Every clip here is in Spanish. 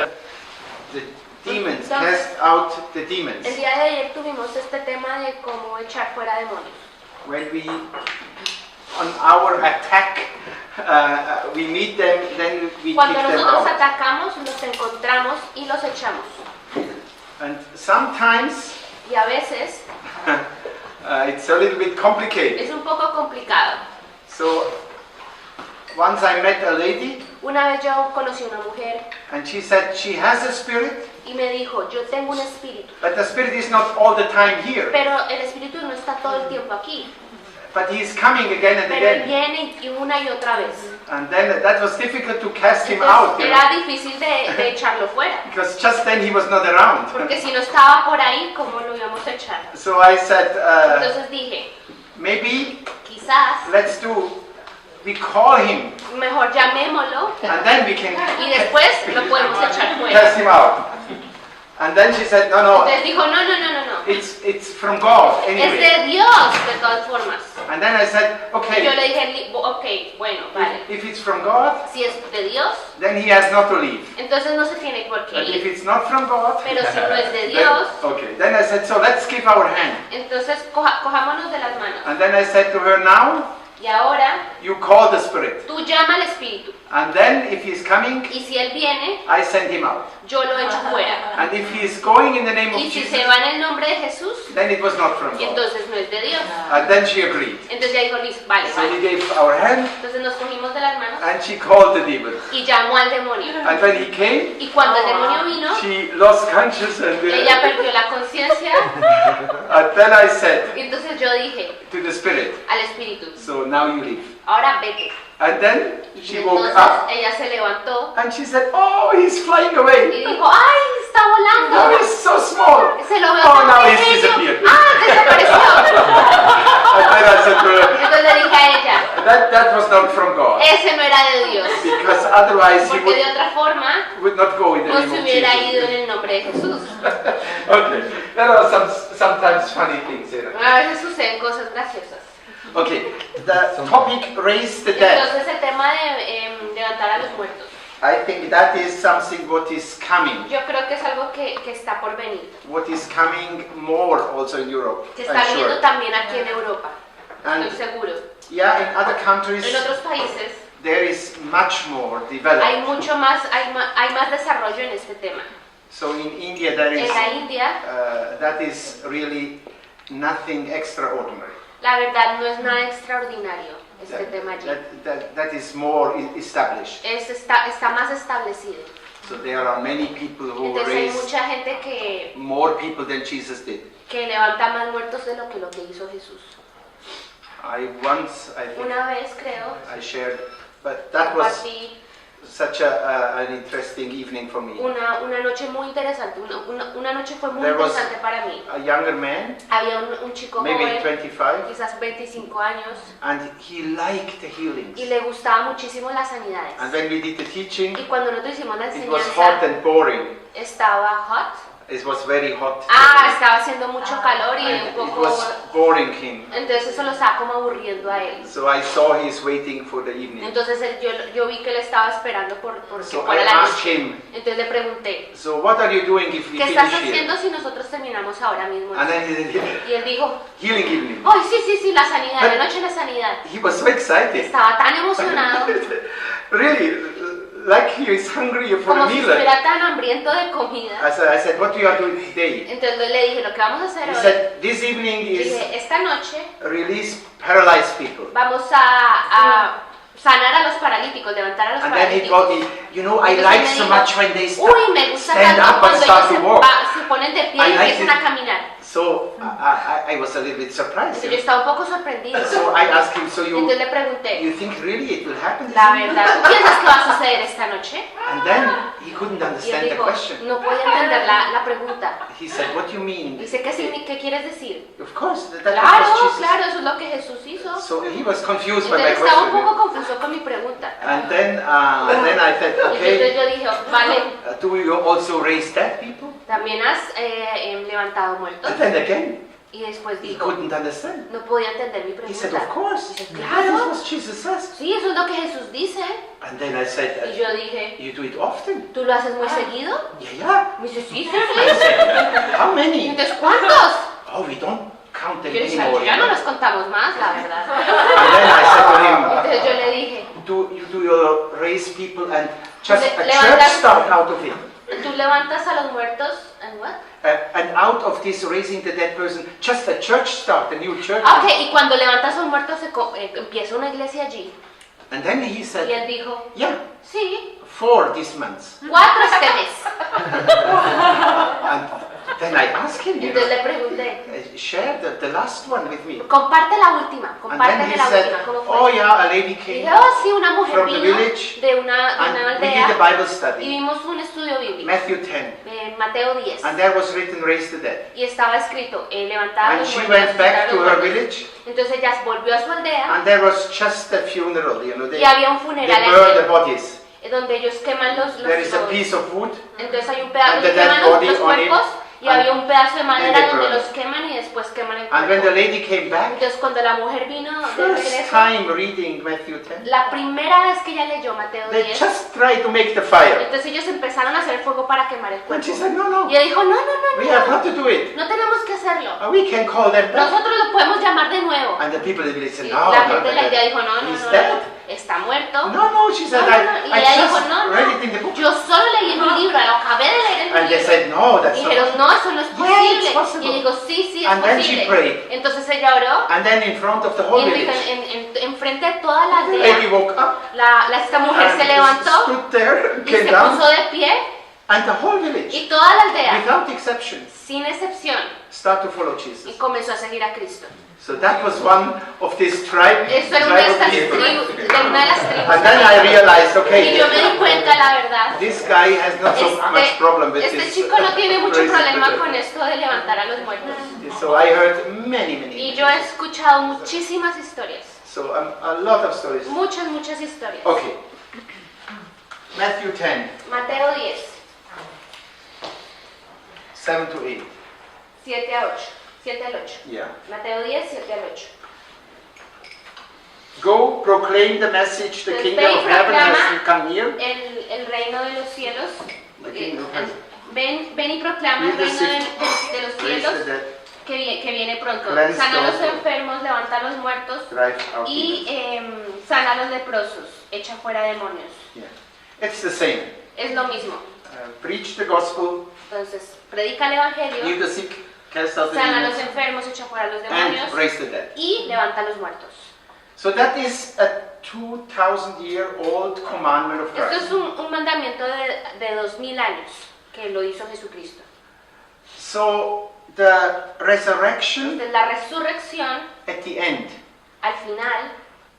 The demons, cast out the demons. El día de ayer tuvimos este tema de cómo echar fuera demonios. When we, on our attack, we meet them, then we Cuando kick them nosotros out. atacamos, los encontramos y los echamos. And sometimes Y a veces it's a little bit complicated. es un poco complicado. So once I met a lady, Una vez yo conocí una mujer and she said she has a spirit, y me dijo, yo tengo un espíritu, but the spirit is not all the time here. pero el espíritu no está todo el tiempo aquí. But he is coming again and Pero él again. viene y una y otra vez. And then that was difficult to cast him Entonces, out, you era know, difícil de echarlo fuera. because just then he was not around. Porque si no estaba por ahí, ¿cómo lo íbamos a echar? So I said, Entonces dije, maybe quizás we call him, mejor llamémoslo and then we can y después lo podemos echar fuera. cast him out. And then she said, no, Entonces dijo, no. it's from God Es anyway. de Dios, de todas formas. And then I said, Y yo okay, le dije, ok, bueno, vale. if it's from God, Si es de Dios, then he has not to leave. entonces no se tiene por qué But if ir. it's not from God, Pero si no es de then, Dios, okay. Then I said, so let's give our hand. entonces cojámonos de las manos. And then I said to her, now Y ahora, you call the spirit. tú llama al espíritu. And then if he's coming, Y si él viene, I send him out. yo lo echo fuera. And if he is going in the name of Y si Jesus, se va en el nombre de Jesús, then it was not from God. entonces no es de Dios. And then she agreed. Entonces ya dijo, listo, vale, So we vale. gave our hand, Entonces nos cogimos de las manos and she called the demon. y llamó al demonio. And when he came, Y cuando el demonio vino, she lost consciousness, ella perdió la conciencia. and then I said Y entonces yo dije to the spirit, al espíritu, so now you leave. ahora vete. And then Y she woke entonces up, ella se levantó and she said, oh, he's flying y away. dijo, ¡ay, está Oh, volando! he's so small. Se lo veo Oh, tan now he's pequeño. disappeared. ¡Ah, desapareció! And then I said to her, Entonces le dije a ella, that was not from God. ese no era de Dios. Because otherwise he Porque de otra forma would not go in the no name se of hubiera ido Jesus. en el nombre de Jesús. Okay, there are sometimes funny things here. A veces suceden cosas graciosas. Okay, the topic raise the dead. Entonces el tema de levantar a los muertos, I think that is something what is coming. yo creo que es algo que está por venir. What is coming more also in Europe, Se I'm está viendo sure. también aquí en Europa, And estoy seguro. yeah, in other countries En otros países there is much more hay developed. mucho más, hay más desarrollo en este tema. So in India there is En la India, that is really nothing extraordinary. la verdad no es nada extraordinario este tema allí. That is more established. Está más establecido. So there are many people who Entonces hay raise mucha gente que more people than Jesus did. levanta más muertos de lo que hizo Jesús. I think Una vez creo, I shared, but that was compartí such an interesting evening for me. una noche muy interesante, una noche fue muy There was interesante para mí. a younger man, Había un chico maybe joven, 25, quizás 25 años, and he liked the healings. y le gustaba muchísimo las sanidades. And when we did the teaching, Y cuando nosotros hicimos la it was hot enseñanza, and boring. estaba hot. It was very hot. Estaba haciendo mucho calor y And un it poco... was boring him. Entonces eso lo estaba como aburriendo a él. So I saw he's waiting for the evening. Entonces yo vi que él estaba esperando por que So I fuera la asked noche. him, Entonces le pregunté, so what are you doing if we ¿qué estás finish here? haciendo si nosotros terminamos ahora mismo? And then he said, Y él dijo, healing evening. ¡ay, sí, la sanidad, la noche de la sanidad! He was so excited. Estaba tan emocionado, Really, like he is hungry for como a si meal. estuviera tan hambriento de comida. I said, what you are doing today? Entonces le dije, lo que vamos a hacer He hoy, said, this evening is dije, esta noche release paralyzed people. vamos a sanar a los paralíticos, levantar a los And then he paralíticos. told me, you know, I Entonces like me so dijo, much when they Uy, me gusta stand tanto up and cuando start to ellos walk. se ponen de pie I y like empiezan it. a caminar. So I was a little bit surprised. Entonces yo estaba un poco sorprendida. So I asked him, so Entonces le pregunté, you think really it will happen this la evening? verdad, ¿tú piensas que va a suceder esta noche? And then he couldn't Y él understand the dijo, question. no podía entender la pregunta. He said, what do you mean? Dice, ¿qué quieres decir? Of course, that Claro, was Jesus. claro, eso es lo que Jesús hizo. So he was confused by my Entonces estaba un question. poco confuso con mi pregunta. And then I said, Y entonces okay, yo dije, vale, do you also raise dead people? ¿también has levantado muertos? And then again, Y después He dijo, couldn't understand. no podía entender mi He said, pregunta. of course. Dice, This is claro, what Jesus says. sí, eso es lo que Jesús dice. And then I said, Y yo dije, you do it often? ¿tú lo haces muy seguido? Yeah. Me dice, sí, sí, I sí. said, how many? Entonces, ¿cuántos? Oh, we don't count them Yo le dije, anymore. ya no los contamos más, la verdad. And then I said to him, Entonces yo le dije, do you raise people and just a church levantar- start out of it? ¿tú levantas a los muertos en what? And out of this raising the dead person, just a church start, a new church. Ah, ok, y cuando levantas a un muerto empieza una iglesia allí. And then he Y said, él dijo, yeah, sí, 4 this month. 4 este mes. And then I asked him, Y you know, entonces le pregunté, share the last one with me. comparte la última, And then compárteme he la said, última, ¿cómo fue? oh yeah, a lady Y came dije, oh sí, una mujer from the vino village de una and we did a aldea Bible y study, vimos un estudio bíblico, Matthew 10. en Mateo 10. And there was written, raise the dead. Y estaba escrito, levantar a And los she muertos, went back resucitar a to los her muertos. village Entonces ella volvió a su aldea and there was just a funeral, you know, they y había un burn funeral the allí, bodies. donde ellos queman There is a piece of wood entonces hay un pedazo and de the dead queman los body on it, cuerpos y and había un pedazo de then madera they donde burn los it. queman y después queman el And when the cuerpo. lady came back, Entonces cuando la mujer vino de first regreso, time reading Matthew 10, la primera vez que ella leyó Mateo they 10, just tried to make the fire. entonces ellos empezaron a hacer fuego para quemar el And cuerpo. she said, no, no, Y ella dijo, no, no, no, we have no, not to do it. no tenemos que hacerlo. We can call them back. Nosotros lo podemos llamar de nuevo. And the people in the village Y said, no, la no, gente de la aldea dijo, no, no, he's no, dead. no, está muerto. No, no, she said, No, no, no. Y I ella dijo, just no, read no, it in the book. yo solo leí en mi libro, lo acabé de leer en mi And they libro. said, no, Y that's not. dijeron, no, eso no es Yeah, posible. it's possible. Y ella dijo, sí, sí, es And then she posible. prayed. Entonces ella oró And then in front of the y whole dijo, village, en frente de toda la the lady aldea, woke up esta mujer se and levantó stood there, y came se down, puso de pie and the whole village, y toda la aldea, without exception, sin excepción, start to follow y Jesus. comenzó a seguir a Cristo. So that was one of these tribe Eso era una de of estas people. tribus, de una de las tribus. And then I realized, Y okay, yo me di cuenta, la verdad, this guy has not so much problem with este this. chico no tiene mucho raising the problema dead. con esto de levantar a los muertos. So I heard many Y yo he escuchado muchísimas historias, So a lot of stories. muchas historias. Okay. Matthew 10, Mateo 10, 7 to 8. 7 a 8. 7 al 8. Yeah. Mateo 10, 7 al 8. Go proclaim the message, the Entonces, kingdom ve y of heaven has proclama come near. El reino de los cielos. The kingdom of heaven. Ven y proclama el Heal the reino de sick, los Raise cielos the dead, que viene pronto. Cleanse Sana a los the- enfermos, levanta a los muertos drive out y demons. sana a los leprosos, echa fuera demonios. Yeah. It's the same. Es lo mismo. Preach the gospel, Entonces, predica el heal evangelio, the sick, cast out the sana a los demons, enfermos, echa fuera a los demonios and raise the dead. y levanta a los muertos. So that is a 2,000-year-old commandment of Esto Christ. es un mandamiento de 2000 años que lo hizo Jesucristo. So the resurrection Entonces, la resurrección, at the end, al final,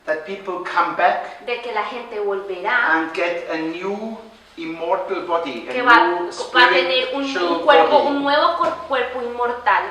that people come back de que la gente volverá, and get a new immortal body, que a va new a tener un cuerpo, un body. nuevo cuerpo inmortal.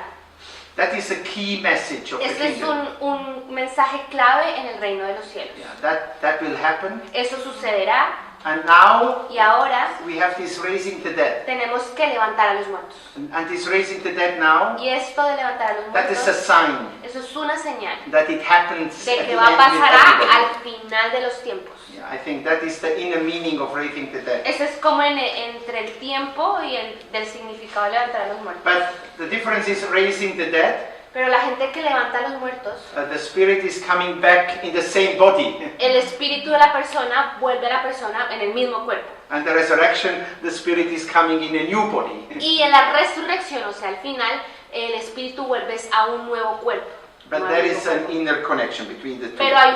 That is a key message of the Este es kingdom. un mensaje clave en el reino de los cielos. Yeah, that will happen. Eso sucederá And now y ahora we have this raising the dead. tenemos que levantar a los muertos. And this raising the dead now, Y esto de levantar a los that is a muertos, sign eso es una señal that it happens de at que the va a end pasar with everybody. al final de los tiempos. Yeah, I think that is the inner meaning of raising the dead. Ese es como entre el tiempo y del significado de levantar a los muertos. But the difference is raising the dead. Pero la gente que levanta a los muertos, The spirit is coming back in the same body. el espíritu de la persona vuelve a la persona en el mismo cuerpo. And the resurrection, the spirit is coming in a new body. Y en la resurrección, o sea, al final, el espíritu vuelve a un nuevo cuerpo. But no al there mismo is an cuerpo. inner connection between the two. Pero hay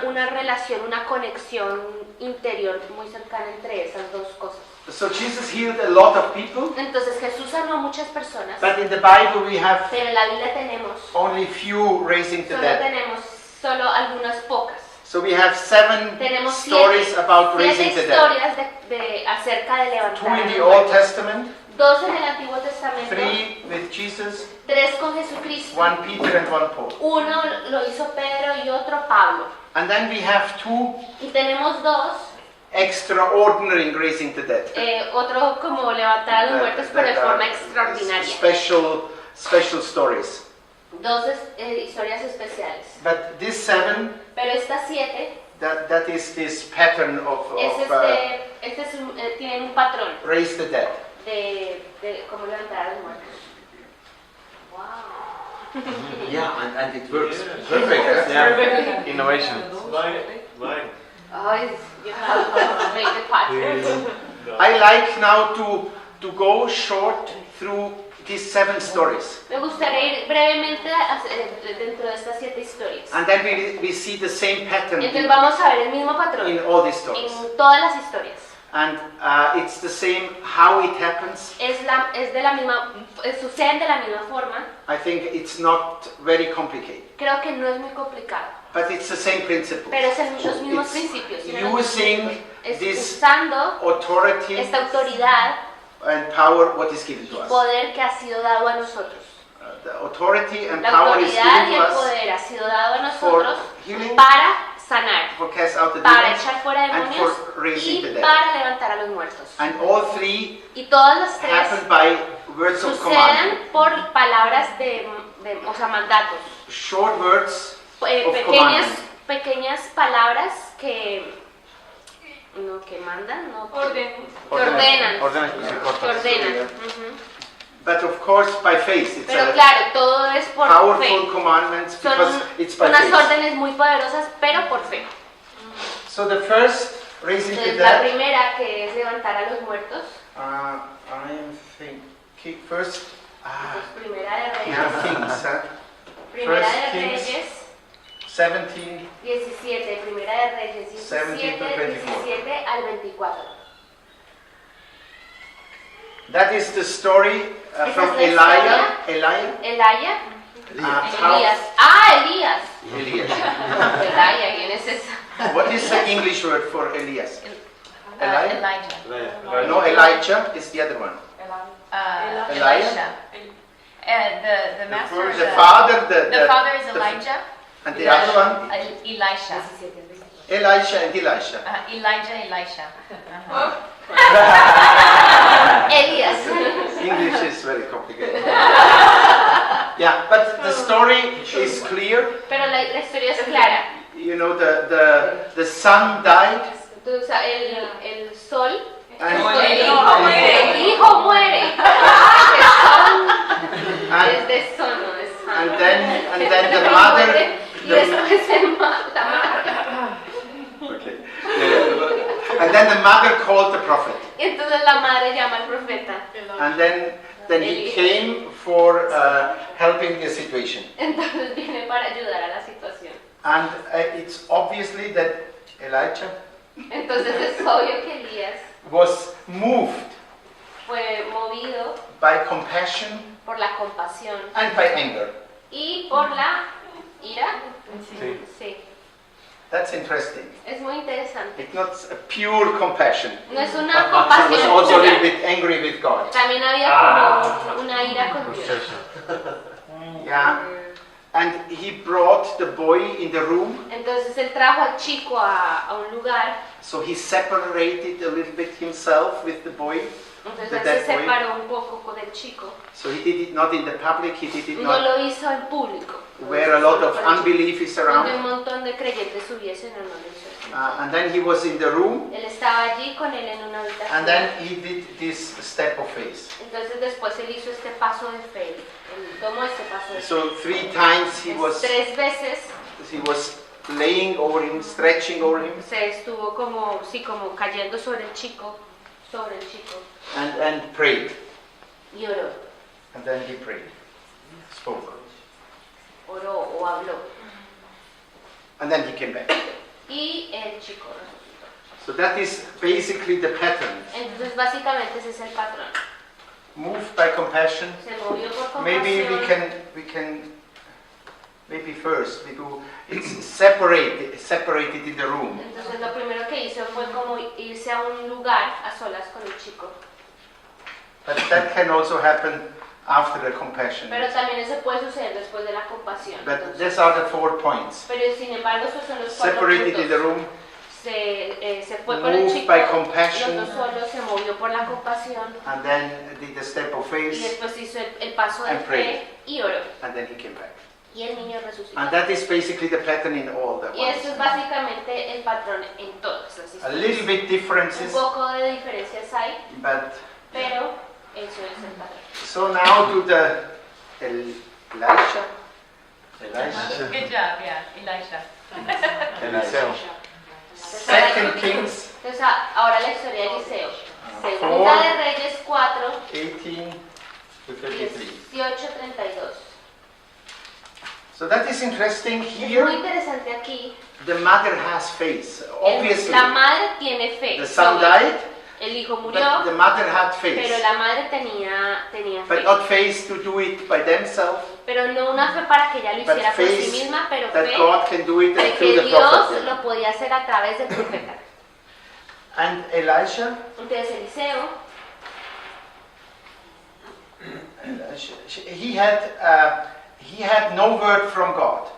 una relación, una conexión interior muy cercana entre esas dos cosas. So Jesus healed a lot of people, Entonces Jesús sanó a muchas personas, but in the Bible we have pero en la Biblia tenemos, only few raising the dead. tenemos solo algunas pocas. So we have 7 Tenemos stories about raising siete the dead. historias acerca de 2 levantar a in los the Old muertos. Testament, 2 en el Antiguo Testamento, 3 with Jesus, 3 con Jesucristo. 1 Peter and 1 Paul. Uno lo hizo Pedro y otro Pablo. And then we have 2 Y tenemos 2, extraordinary in raising the dead. otro como levantar a los muertos, pero de That forma are extraordinaria. special stories. dos historias especiales. But this 7, Pero estas 7 that is this pattern of tienen un patrón raise the dead. de cómo levantar a los muertos. Wow. Yeah, and it works perfect. Yeah. Innovation. Mine. Oh, you have to make the pattern. I like now to go short through these 7 stories. Me gustaría ir brevemente dentro de estas 7 historias. And then we see the same pattern Entonces vamos a ver el mismo in patrón all these stories. en todas las historias. And it's the same how it happens. Suceden de la misma forma. I think it's not very complicated. Creo que no es muy complicado. But it's the same principle. Pero es los mismos It's principios. Tiene los mismos using principios. this Usando authority esta autoridad and power what is given to y us. poder que ha sido dado a nosotros. The authority and La power is autoridad y given el to us poder ha sido dado a nosotros healing, para sanar, for cast out the para demons, echar fuera and demonios for raising the y dead. para levantar a los muertos. And all 3 Y todas las 3 happen by words of command. suceden por palabras o sea, mandatos. Short words of commandment. Pequeñas palabras que mandan, no, que ordenan. Que ordenan. Ujú. But of course by faith. It's Pero a claro, todo es por powerful fe. commandments Son because it's by unas faith. órdenes muy poderosas, pero por fe. So the first, raising the Entonces, la dead, primera, que es levantar a los muertos, I am thinking first, primera de we Reyes, have things, primera First de Kings Reyes 17, 17, primera de Reyes 17 17, to 24. 17 al 24. that is the story Esa from es la Elijah, Elías. how- Elías. Elías. Elias. Elías, ¿quién es esa? What is the English word for Elias? Elijah? Elijah. No, Elijah is the other one. Elisha. The master is The father, the father is Elijah. and the other one, Elisha. Elisha and Elisha. Elijah, Elisha. Elías. English is very complicated. Yeah, but the story is clear. Pero la historia es clara. You know, the sun died Entonces, el sol, and, el hijo muere. and, Es de sol, no de sun. and then the mother. Y después la madre. Okay. And then the mother called the prophet, Y entonces la madre llama al profeta. and then he came for helping the situation. Entonces viene para ayudar a la situación. And it's obviously that Elijah Entonces es obvio que Elías was moved fue movido by compassion por la compasión and by anger. y por la ira. Sí. Sí, That's interesting. es muy interesante. It's not a pure compassion. No es una He was compasión also a pura. little bit angry with God. También había como una ira con Dios. Yeah. And he brought the boy in the room, Entonces él trajo al chico a un lugar. so he separated a little bit himself with the boy. Entonces The él dead se boy. separó un poco con el chico. So he did it not in the public, he did it No not lo hizo en público. where a lot of unbelief is Donde un around. montón de creyentes hubiesen, no lo hizo. And then he was in the room, Él estaba allí con él en una habitación. and then he did this step of faith. Entonces después él hizo este paso de fe. Él tomó este paso de fe. So 3 times he was 3 veces laying over him, stretching over him, se estuvo como cayendo sobre el chico, and prayed. y oró, And then he prayed, spoke. oró o habló. And then he came back. Y el chico resucitó. So that is basically the pattern. Entonces básicamente ese es el patrón. Moved by compassion. Se movió por Maybe compasión. we can maybe first we do it's separated in the room. Entonces lo primero que hizo fue como irse a un lugar a solas con el chico. But that can also happen after the compassion. Pero también eso puede suceder después de la compasión. But Entonces, these are the 4 points. pero sin embargo esos son los 4 Separated in the puntos. room, se fue con el moved chico, by compassion, los dos solos, se movió por la compasión and then did the step of y faith, después hizo el paso de And prayed. fe y oró. and then he came back. Y el niño resucitó. And that is basically the pattern in all the Y esto es ones. básicamente el patrón en todas las A little historias. bit Un differences, poco de diferencias hay, but pero eso es el patrón. so now to the Elisha. Good job, yeah, Elisha. Eliseo. Second Kings Entonces ahora la historia de Eliseo. Four. Segunda de Reyes 4, 18 to 33. 18-32. So that is interesting. Es muy Here, interesante aquí. the mother has faith. Obviously, La madre tiene fe. the son obvio. died, El hijo but murió, the mother had pero faith. la madre tenía But fe. not faith to do it by themselves, Pero no una fe para que ella lo but hiciera por sí faith misma, pero that fe God can do it de through que the Dios prophet. lo podía hacer a través del profeta. And Elisha, Entonces Eliseo, he had no word from God.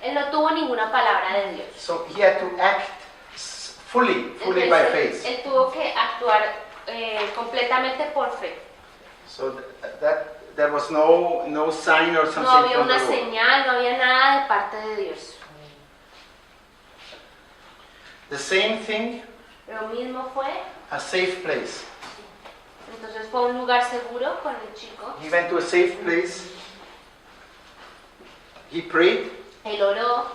él no tuvo ninguna palabra de Dios. So he had to act fully by Entonces, faith. él tuvo que actuar completamente por fe. So that there was no sign or No something había from the una Lord. señal, no había nada de parte de Dios. The same thing, Lo mismo fue, a safe place. entonces fue a un lugar seguro con el chico. He went to a safe place. He prayed. Él oró,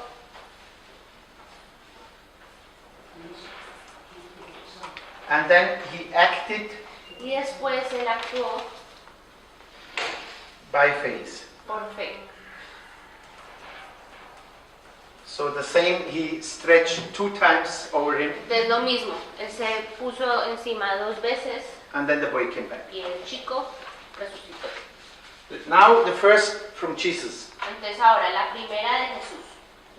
And then he acted y después él actuó by faith. por fe. So the same, he stretched 2 times over him, Es lo mismo, él se puso encima 2 veces and then the boy came back. y el chico resucitó. Now the first from Jesus. Entonces ahora la primera de Jesús,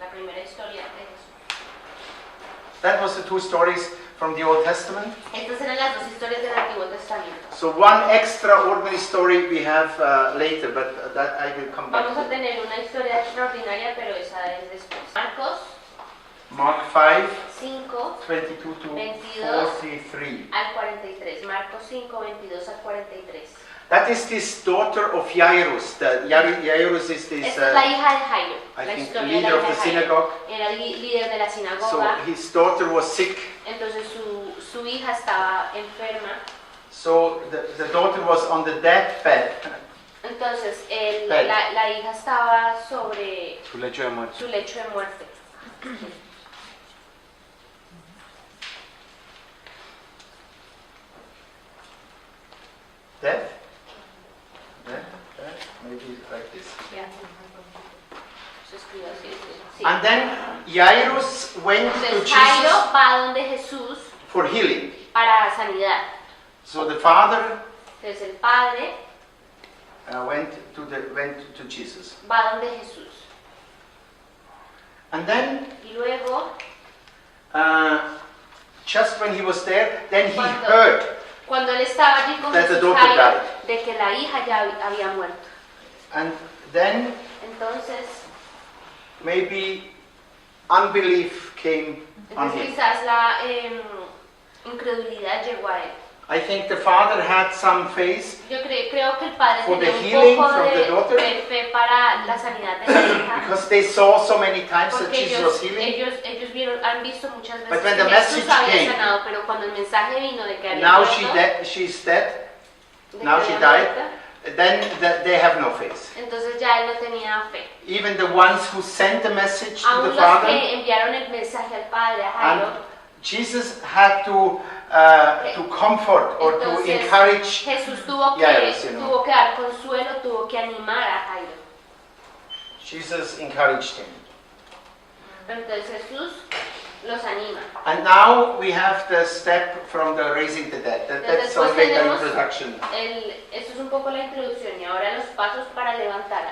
la primera historia de Jesús. That was the 2 stories from the Old Testament. Estas eran las 2 historias del Antiguo Testamento. So one extraordinary story we have later, but that I will come back Vamos a to. tener una historia extraordinaria, pero esa es después. Marcos Mark 5, 5 22 to 22 43. al 43. Marcos 5, 22 al 43. That is this daughter of Jairus. Jairus is this, Esta es la hija de Jairo. I La think, historia de leader la of hija the de Jairo. synagogue. Era el líder de la So sinagoga. his daughter was sick. Entonces su hija estaba enferma. So the daughter was on the deathbed. Entonces Bed. la hija estaba sobre Su lecho de muerte. su lecho de muerte. Death? Maybe like this. Ya. Se escribe así. Sí. And then Jairus went to Entonces Jairo Jesus va donde Jesús for healing. para sanidad. So the father Entonces el padre went to Jesus. va donde Jesús. And then Y luego, just when he was there, then he Cuando- heard. cuando él estaba allí con That the Jesús, daughter Jairo, died. de que la hija ya había muerto. And then Entonces, maybe unbelief came on entonces him. quizás la incredulidad llegó a él. I think the father had some faith Yo creo que el padre For tenía the un healing poco from the daughter? de fe para la sanidad de la hija. because they saw so many times that Porque Jesus was healing. ellos han visto muchas veces But when que the Jesús message había came, sanado, pero cuando el mensaje vino de que había Now muerto, she's dead. de que Now she había died. muerto, Then they have no faith. entonces ya él no tenía fe. Even the ones who sent the message to Aún the los father, que enviaron el mensaje al padre, a Jairo, and Jesus had to comfort or to entonces encourage. Jesús tuvo que, Jairus, you know. tuvo que dar consuelo, tuvo que animar a Jairo. Jesus encouraged him. Pero entonces Jesús los anima. And now we have the step from the raising the dead. That's Después only the tenemos introduction. Esto es un poco la introducción y ahora los pasos para levantar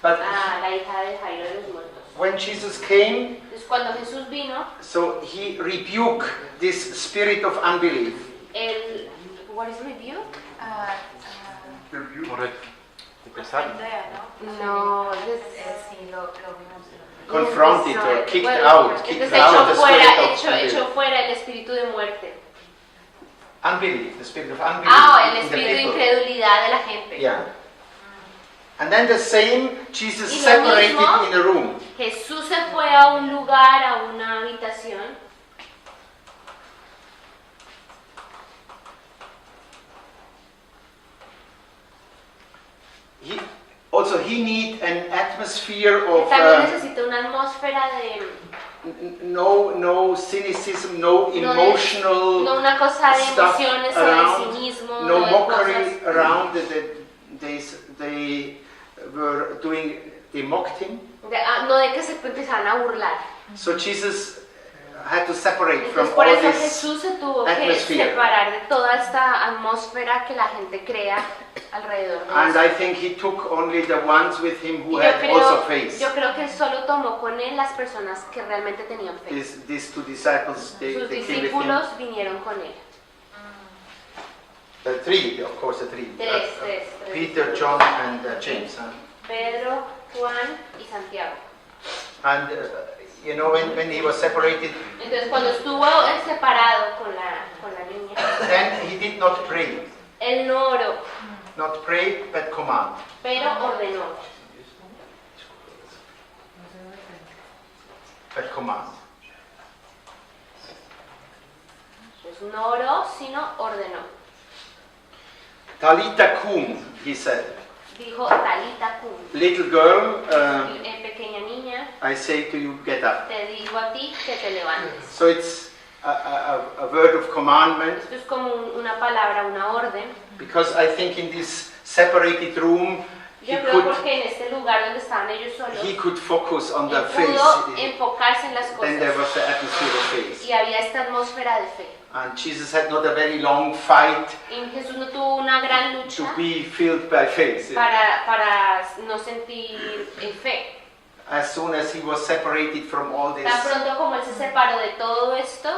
But a la hija de Jairo de los muertos. when Jesus came, Entonces cuando Jesús vino, so he rebuked this spirit of unbelief. what is rebuke? Uh, Correcto. Pesado. Andrea, ¿no? No, Sí, lo vimos. Confronted or kicked Bueno, out, kicked entonces out the spirit of echó fuera el espíritu de muerte. unbelief, the spirit of unbelief El in the espíritu de people. incredulidad de la gente. Yeah. And then the same, Jesus Y lo separated mismo. in a room. Jesús se fue a un lugar, a una habitación. He need an atmosphere of También necesita una atmósfera de no cynicism, no emotional no una cosa de stuff emociones o de around, cinismo, no de mockery cosas. around. They were doing, they mocked him. No de que se empezaran a burlar. So Jesus had to separate from Entonces por all eso this. Jesús se tuvo que atmosphere. separar de toda esta atmósfera que la gente crea alrededor de And eso. I think he took only the ones with him who Y had also faith. yo creo que solo tomó con él las personas que realmente tenían fe. These two disciples, they Sus came with him. discípulos vinieron con él. The three, of course, the three. Tres. Peter, John, and James. Pedro, Juan y Santiago. And you know, when he was separated, Entonces cuando estuvo separado con la niña, then he did not pray. él no oró, Not pray, but command. pero ordenó. But command. Pues no oró, sino ordenó. Talita kum, he said. Dijo, Talita cum. Little girl, Pequeña niña, I say to you, get up. te digo a ti que te levantes. So it's a word of commandment, Esto es como una palabra, una orden. because I think in this separated room, Yo creo porque en este lugar donde estaban ellos solos, he could focus on the él faith. pudo enfocarse en las Then there was cosas. the atmosphere of faith. Y había esta atmósfera de fe. And Jesus had not a very long fight Y Jesús no tuvo una gran to lucha be filled by faith. para no sentir fe. As soon as he was separated from all this, Tan pronto como él se separó de todo esto,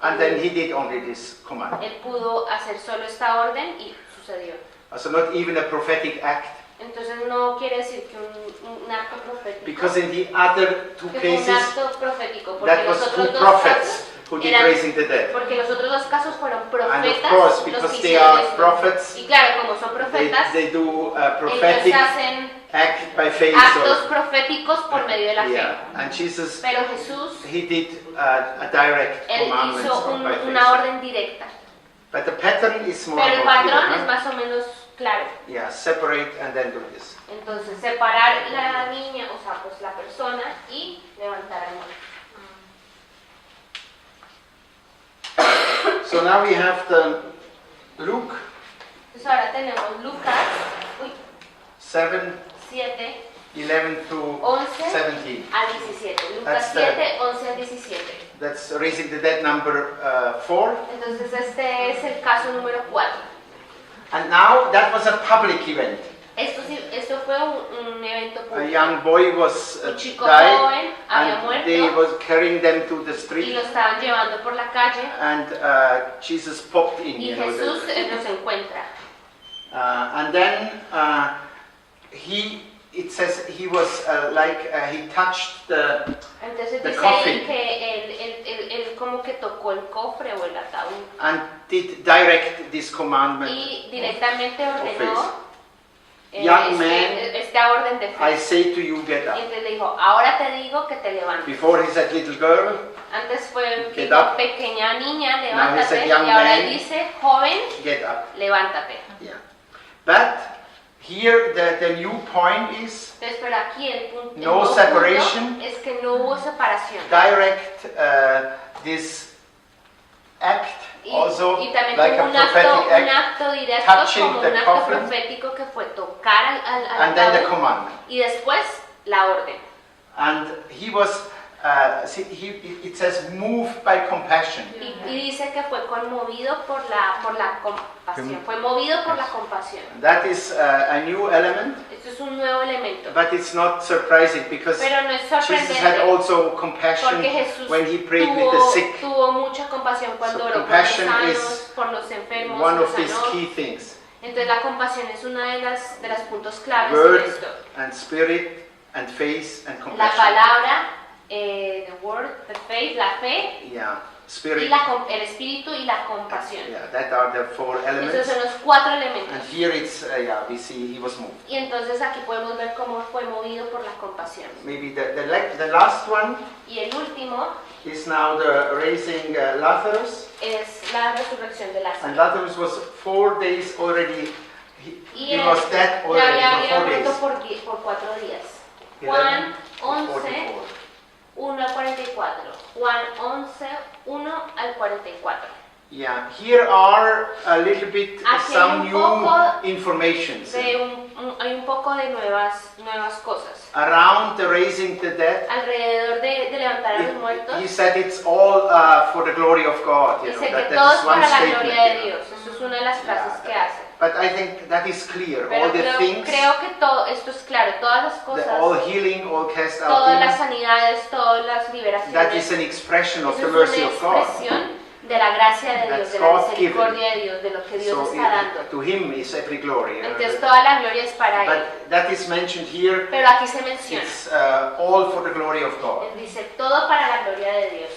and then he did only this command. él pudo hacer solo esta orden y sucedió. So not even a prophetic act, Entonces no quiere decir que un acto profético, because in the other two que fue un cases, acto profético, porque that los was otros two dos prophets casos who did eran, raising the dead. porque los otros dos casos fueron And profetas, of course, los because que they hicieron are esto. prophets, Y claro, como son profetas, they do a ellos prophetic hacen act by faith. actos proféticos por medio de la fe. Yeah, and Jesus, Pero Jesús, he did a direct él commandment hizo by una faith. orden directa. But the pattern is more Pero el clear, patrón huh? es más o menos claro. Yeah, separate and then do this. Entonces, separar la niña, o sea, pues la persona y levantar al niño. So now we have the Luke Entonces ahora tenemos Lucas 7, 7 11 to 11 17. al 17. Lucas That's the- 7, 11 al 17. That's raising the dead number 4. Entonces este es el caso número 4. And now that was a public event. Esto fue un evento A público. young boy was Un chico died, joven había and they muerto was carrying them to the y street, lo estaban llevando por la calle and Jesus popped in. y You know, Jesús los encuentra. and then it says he was he touched the Entonces The dice coffin. ahí que él como que tocó el cofre o el ataúd and did direct this commandment. y directamente faith. ordenó Young man, esta orden de I fe. say to you, get Y up. entonces le dijo, ahora te digo que te levantes. Before he said, little girl, Antes fue Get dijo, up. pequeña niña, Now he levántate. said, Y young ahora man. él dice, joven, get up. levántate. Yeah. But here the new point is Entonces, pero aquí el punto, el No nuevo separation. punto es que no hubo separación. direct this act also Y también like a como un prophetic act, acto directo, touching como the un acto coffin, profético que fue tocar al and then the ataúd commandment. y después la orden. And he was, it says, moved by compassion. Y dice que fue conmovido por la compasión, fue movido por la compasión. That is a new element, Esto es un nuevo elemento, but it's not surprising because pero no es Jesus had sorprendente also compassion porque Jesús when he prayed with the sick. tuvo mucha compasión cuando So oró por los compassion sanos, is por los enfermos, One los of these sanó. key things. Entonces la compasión es una de las puntos claves Word de esto. and spirit and faith and La compassion. palabra, the word, the faith, la fe, Yeah, y spirit. el espíritu y la compasión. Yeah, that are the 4 Esos elements. son los 4 And elementos. here it's, yeah, we see he was moved. Y entonces aquí podemos ver cómo fue movido por la compasión. Maybe the last one Y el último is now the raising Lazarus. es la resurrección de Lázaro. And Lazarus was 4 days already, Y he él was dead ya already había for 4 muerto days. por 4 días. 11 Juan to 11, 44. 1 al 44. Juan 11, 1 al 44. Yeah, here are a little bit Aquí hay some un new poco informations Hay un poco de nuevas cosas. around the raising the dead. Alrededor de levantar a los muertos, He said it's all for the glory of God. You know, dice que that todo es is one para la statement. gloria de You know. Dios. Eso es una de las frases que hace. But I think that is clear. Pero All the things, creo que todo esto es claro. Todas las all cosas, healing, all cast out todas las demons, sanidades, todas las that liberaciones, is an expression of eso the es mercy una of God. expresión de la gracia de Dios, That's de la God misericordia de Dios, de lo que Dios So está dando. to him is every glory. You know. Entonces toda la gloria es para Él. But that is mentioned here. Pero aquí se menciona, It's all for the glory of God. Él dice todo para la gloria de Dios.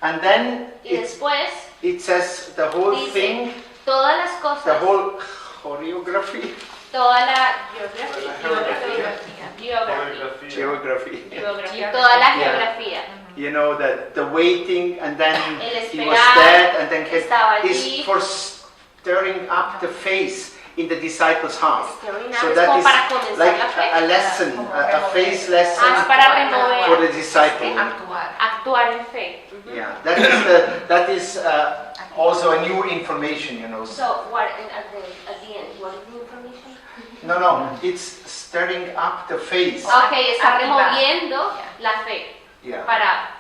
And then Y después it says the whole dice thing, todas las the cosas, whole choreography, toda la geografía, toda la geografía. you know, the waiting and then El he was esperar, dead and then estaba is allí. for stirring up the faith in the disciples' heart. Stirring up So es that como is para comenzar like la fe. a lesson, a faith lesson Es para for remover, the disciple. Actuar. actuar en fe. Ujú. Yeah, that is also a new information, you know. So, what, at the end, what is the information? No, it's stirring up the faith. Ok, está Activar. removiendo la fe Yeah. para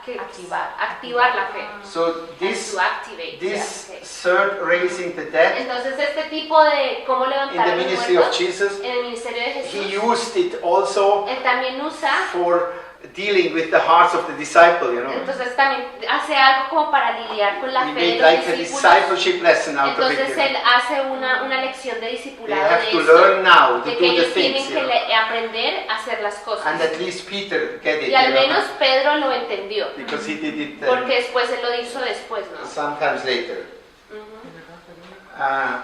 activar la fe. So this To activate. this Ok. third raising the dead Entonces este tipo de cómo in levantar the a los ministry of muertos Jesus, en el ministerio de he Jesús, used it also él también usa, for dealing with the hearts of the disciple, you know. entonces también hace algo como para lidiar con la He fe de made los like a discípulos. discipleship lesson out of it. Entonces You él know. hace una lección de They discipulado have de to eso, learn now to de do que the ellos things, tienen you que know. aprender a hacer las cosas. And at least Peter get it, Y al you know, menos Pedro lo entendió, because he did it porque después él lo hizo después, ¿no? sometimes later. Ujú.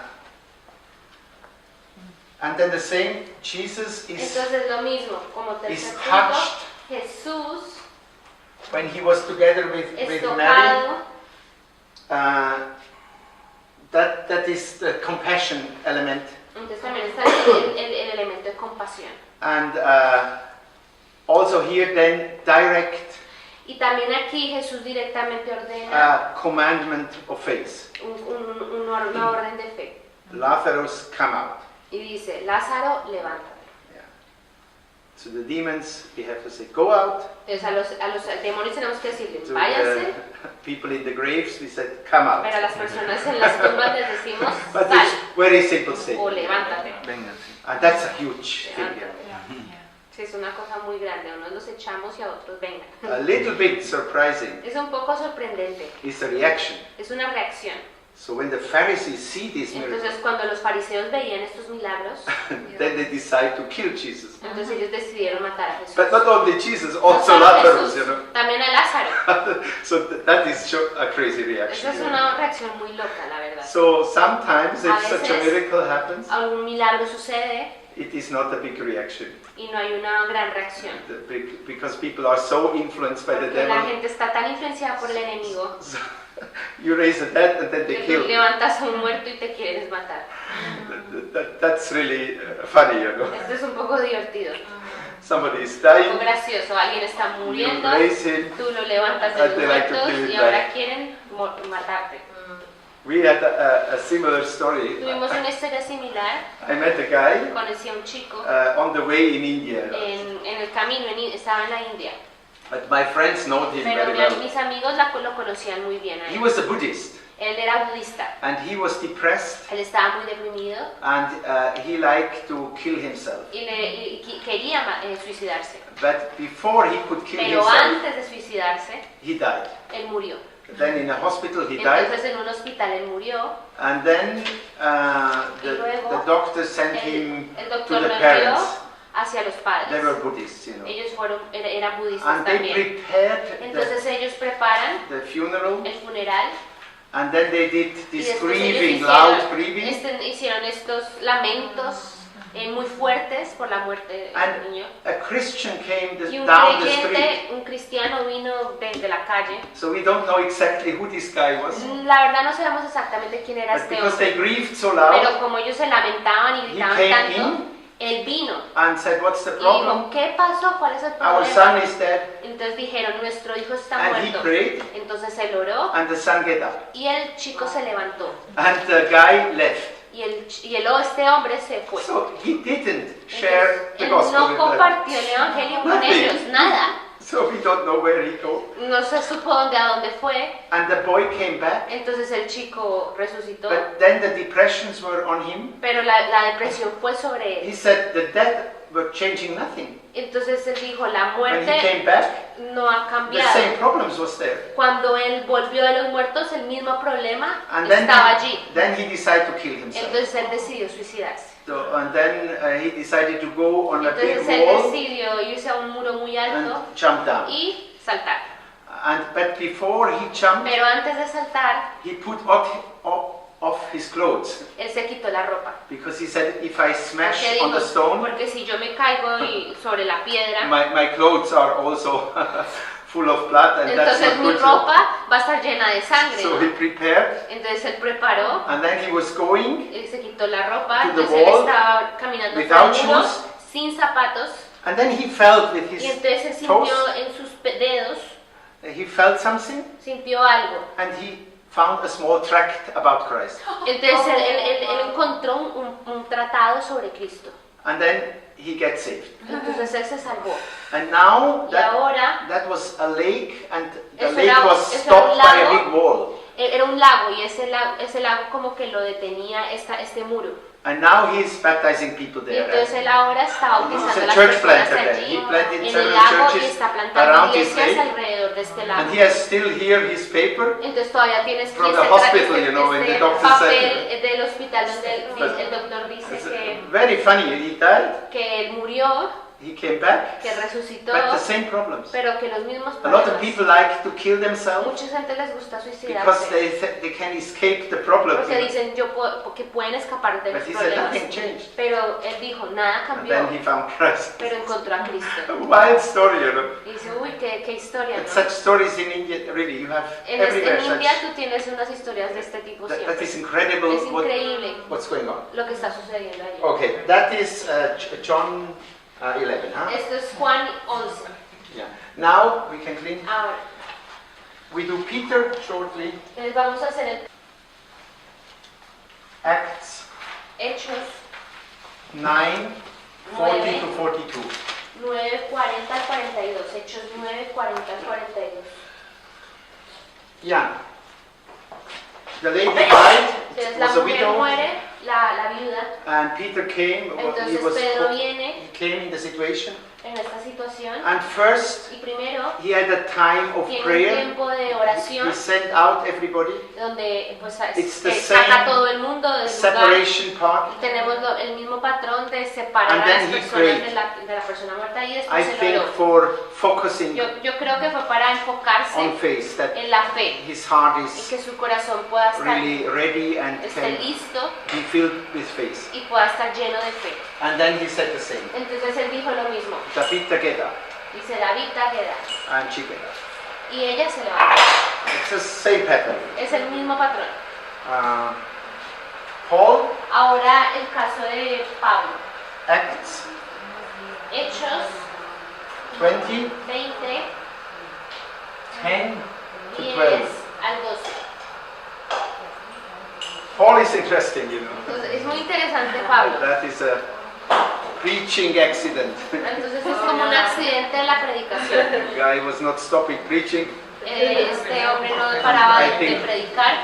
And then the same, Jesus is Entonces lo mismo, como is tercer punto, touched Jesús when he was together with es Mary. tocado, That is the compassion element. entonces también está el elemento de compasión. And also here then direct Y también aquí Jesús directamente ordena commandment of faith. una orden de fe. Lazarus come out. Y dice, Lázaro, levántate. So the demons, we have to say, go out. Entonces a los demonios tenemos que decirles, To váyanse, the people in the graves, we said, come out. pero a las personas en las tumbas les decimos, But sal it's very simple o statement. levántate. Vénganse. And that's a huge thing. Sí, es una cosa muy grande, a unos los echamos y a otros vengan. A little bit surprising Es un poco sorprendente, is the reaction. es una reacción. So when the Pharisees see this miracle, Entonces cuando los fariseos veían estos milagros, then they decide to kill Jesus. entonces ellos decidieron matar a Jesús. But not only Jesus, No also solo Lazarus, Jesús, you know. también a Lázaro. So that is a crazy reaction. Esa es una reacción muy loca, la verdad. So sometimes A if such a veces- miracle happens, Algún milagro sucede it is not a big reaction. y no hay una gran reacción. Because people are so influenced by the Porque la devil. gente está tan influenciada por el enemigo So you raise the dead and then they que tú kill. levantas a un muerto y te quieres matar. That's really funny, you know. Esto es un poco divertido, Somebody is un poco dying, gracioso. Alguien está you muriendo, raise him. tú lo levantas de And los they like to muertos kill y it ahora back. quieren matarte. We had a similar story. Tuvimos una historia similar. I met a guy Conocí a un chico on the way in India, en el camino, estaba en la India. but my friends know him Pero very well. mis amigos lo conocían muy bien a He él. was a Buddhist Él era budista. and he was depressed Él estaba muy deprimido and he liked to kill himself. y quería suicidarse. But before he could kill Pero himself, antes de suicidarse, he died. él murió. Then in a hospital he died. Entonces en un hospital él murió. And then Y luego, the doctor sent him El to doctor the lo envió parents. hacia los They padres. were Buddhists, you know. Ellos eran budistas And they también. prepared Entonces ellos preparan the funeral, el funeral and then they did y this después grieving, ellos loud grieving. hicieron estos lamentos muy fuertes por la muerte del And niño. a Christian came Y un down the street. creyente, un cristiano vino desde la calle. So we don't know exactly who this guy was. La verdad no sabemos exactamente quién era But este because hombre, they grieved so loud, pero como ellos se lamentaban y he gritaban came tanto, in él vino and said, "What's the y problem? dijo, ¿qué pasó? ¿Cuál es el Our son problema? is dead." Entonces dijeron, nuestro hijo está And he muerto. prayed, Entonces él oró and the son get up. y el chico se levantó. And the guy left. Y este hombre se fue. So he didn't share Entonces, the él gospel no with them. compartió el evangelio con Nothing. ellos, nada. So we don't know where he go. No se supo a dónde fue. And the boy came back, Entonces el chico resucitó, but then the depressions were on him. pero la depresión fue sobre He él. said the death were changing nothing. Entonces él dijo, la When he muerte came back, no ha the cambiado. same problems was there. Cuando él volvió de los muertos, el mismo problema And then estaba allí. he decided to kill himself. Entonces él decidió suicidarse. So, and then he decided to go on a big Entonces él wall decidió irse a un muro muy alto and jump down. y saltar. But before he jumped, Pero antes de saltar, he put off his clothes él se quitó la ropa. because he said, if I smash Porque on the dijo, stone, porque si yo me caigo sobre la piedra, my clothes are also full of blood, and that's entonces not mi good. ropa va a estar llena de sangre. So ¿no? he prepared, Entonces él preparó, and then he was going, él se quitó la ropa, To the entonces él wall, estaba caminando por without el muro, shoes. sin zapatos, and then he felt with y his entonces se toes, sintió en sus dedos, he felt something, sintió algo. and he found a small tract about Christ. Entonces él encontró un tratado sobre Cristo. And then he gets saved. Entonces él se salvó. And now Y ahora that was a lake, and the Eso lake era- was eso era un stopped by a lago. big wall. era un lago y ese lago como que lo detenía este muro. And now he's baptizing people Y there. entonces él ahora está He's bautizando a a las church personas planter there. allí He planted en el several lago y churches está plantando around this iglesias lake. alrededor de este lago. And he has still here his paper. Entonces todavía tienes From the hospital, you know, when the doctor papel said- del hospital donde But- el doctor dice It's que very funny. He died, él murió, he came back, que resucitó, but the same problems. pero que los mismos A lot of problemas. people like to kill themselves Mucha gente les gusta because suicidarse they can escape the problem. porque dicen que pueden escapar de los But he said problemas. nothing changed. Pero él dijo, nada And cambió, then he found Christ. pero encontró a Cristo. A wild story, you know. Y dice, uy, qué historia, But ¿no? such stories in India, really, you have everywhere. En India Such, tú tienes unas historias de este tipo that siempre. is incredible Es increíble what's going on. lo que está sucediendo allí. Okay, that is John 11, huh? Esto es Juan 11. Yeah. Now we can clean. Ahora, We do Peter shortly. entonces vamos a hacer el Acts Hechos 9, 40 to 42. 9:40 al 42. Hechos 9:40 al 42. Yeah. The lady died, Entonces la was a mujer widow, muere, la viuda. and Peter came. Entonces Pedro viene He came in the situation, en esta situación and first y primero he had a time of tiene un prayer. tiempo de He oración sent out everybody. donde pues It's the saca same a todo el mundo del lugar. Separation part. Tenemos el mismo patrón de separar And a then las he personas prayed. de la persona muerta y I después se think oró. for focusing Yo creo que fue para enfocarse on faith, that en la fe his heart y is que su corazón pueda estar really ready and esté can listo be filled with faith. y pueda estar lleno de fe. And then he said the same. Entonces él dijo lo mismo. David get up, Dice David queda and she get up. y ella se levanta. It's the same pattern. Es el mismo patrón. Paul, Ahora el caso de Pablo. Acts Hechos 20, 20, 10 to 10 12. al 12. Paul is interesting, you know. Entonces es muy interesante Pablo. That is a preaching accident. Entonces es como un accidente de la predicación. The guy was not stopping preaching. Este hombre no paraba I de think predicar.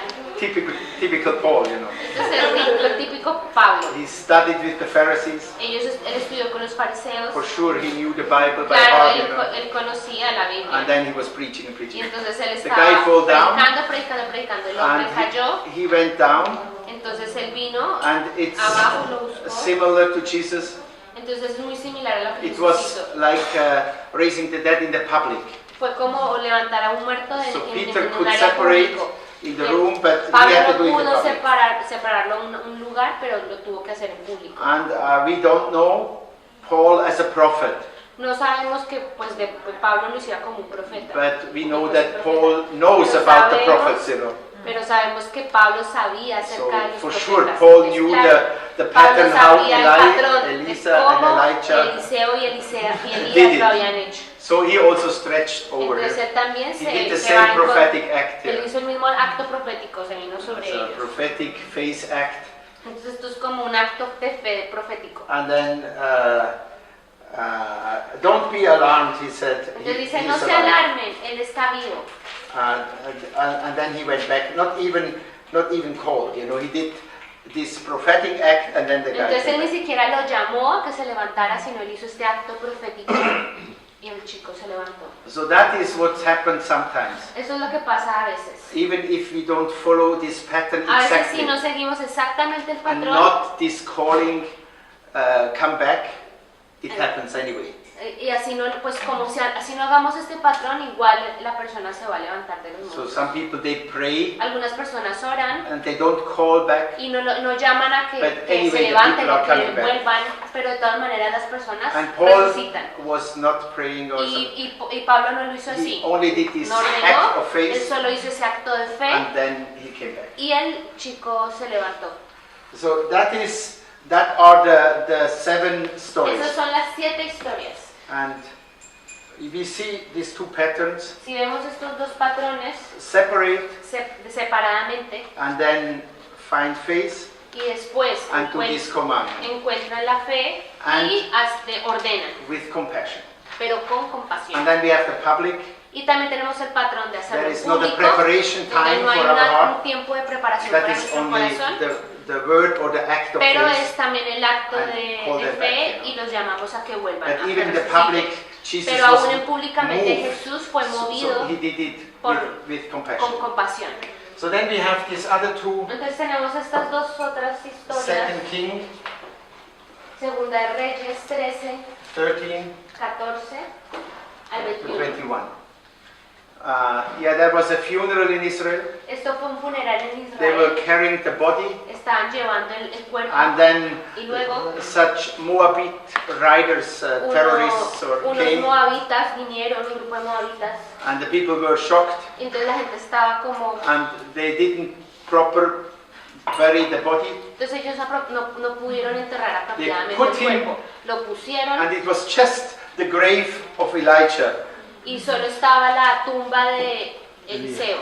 typical Paul, you know. Este es el típico Pablo. He studied with the Pharisees. Él estudió con los fariseos. For sure, he knew the Bible by Claro, heart, you know. él conocía la Biblia. And then he was preaching and Y preaching. entonces él The estaba guy fell down. predicando. El hombre cayó. And he went down, Entonces él vino and it's abajo, lo buscó. similar to Jesus. Entonces es muy similar a lo que It Jesús was hizo. like raising the dead in the public. Fue como levantar a un muerto So en Peter un could área separate público. in the room, but he Pablo had to no do it in the pudo public. separarlo en un lugar, pero lo tuvo que hacer en público. And we don't know Paul as a prophet, No sabemos que pues de Pablo lo hiciera como un profeta. but we know Como that un Paul profeta. knows Pero about the sabemos- prophets, you know. Pero sabemos que Pablo sabía So acerca de los for profetas. sure, Paul Es knew claro. the Pablo pattern how sabía el patrón de Elisa cómo and Elijah Eliseo y did Elías it. lo habían hecho. So he also stretched over Entonces here. él también He se did the se va same en contra. prophetic act Él here. hizo el mismo acto profético, se vino sobre It's a ellos. prophetic face act. Entonces esto es como un acto de fe profético. And then, don't be alarmed, he said. Entonces dice, he's no se alive. alarmen, él está vivo. And then he went back, not even called, you know, he did this prophetic act and then the guy Entonces came él ni back. siquiera lo llamó a que se levantara, sino él hizo este acto profético y el chico se levantó. So that is what happens sometimes. Eso es lo que pasa a veces. Even if we don't follow this pattern A veces exactly, si no seguimos exactamente el and patrón, not this calling, come back, it happens anyway. y así no, pues como si así no hagamos este patrón, igual la persona se va a levantar de los So muertos. some people, they pray Algunas personas oran and they don't call back, y no llaman a que But se anyway, the levanten people o are que coming back. vuelvan, pero de todas maneras las personas and Paul resucitan. was not praying or something. Y Pablo no lo hizo He así. only did this No act negó, of él faith solo hizo ese acto de fe and then he came back. y el chico se levantó. So that are the 7 stories. Esas son las 7 historias. And we see these 2 patterns Si vemos estos dos patrones separate separadamente and then find faith y después and do this commandment encuentran la fe And- y ordenan, with compassion. pero con And compasión. then we have the public. Y también tenemos el patrón de hacerlo There en is not a público, preparation donde time no hay for our heart. un tiempo de preparación That para is nuestro only corazón, the word or the act of pero faith. es también el acto And de call them fe back, y los llamamos a que vuelvan. But a que even in the resuciten. public, Jesus Pero was aún en públicamente moved. Jesús fue So movido he did it por- with con compassion. compasión. So then we have these other 2, Entonces tenemos estas dos otras historias. 2 King Segunda de Reyes 13, 13 14 al to 21. 21. Yeah, there was a funeral in Israel. Esto fue un funeral en They were Israel. carrying the body, Estaban llevando el cuerpo and then y luego such Moabite riders, terrorists, unos came, moabitas vinieron, un grupo de moabitas. and the people were shocked, Y entonces la gente estaba como... and they didn't proper bury the body, Entonces ellos no pudieron enterrar apropiadamente put el him- cuerpo. Lo pusieron and it was just the grave of Elijah. y solo estaba la tumba de Eliseo.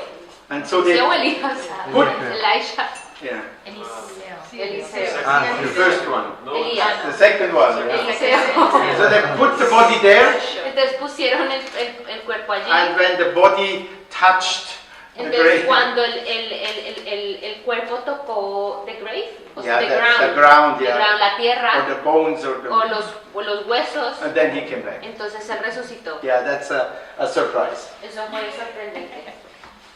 And so they, Eliseo o Elías. Put- Elisha. yeah, Eliseo. the first one, No, Elías. the second one. Yeah. Eliseo. So they put the body there, Entonces pusieron el cuerpo allí. and when the body touched the Entonces grave, cuando el cuerpo tocó the grave, o sea, yeah, the ground, the yeah, ground, la or tierra, the bones, or o the, los huesos, and then he came back. entonces él resucitó. Yeah, that's a surprise. Eso fue sorprendente.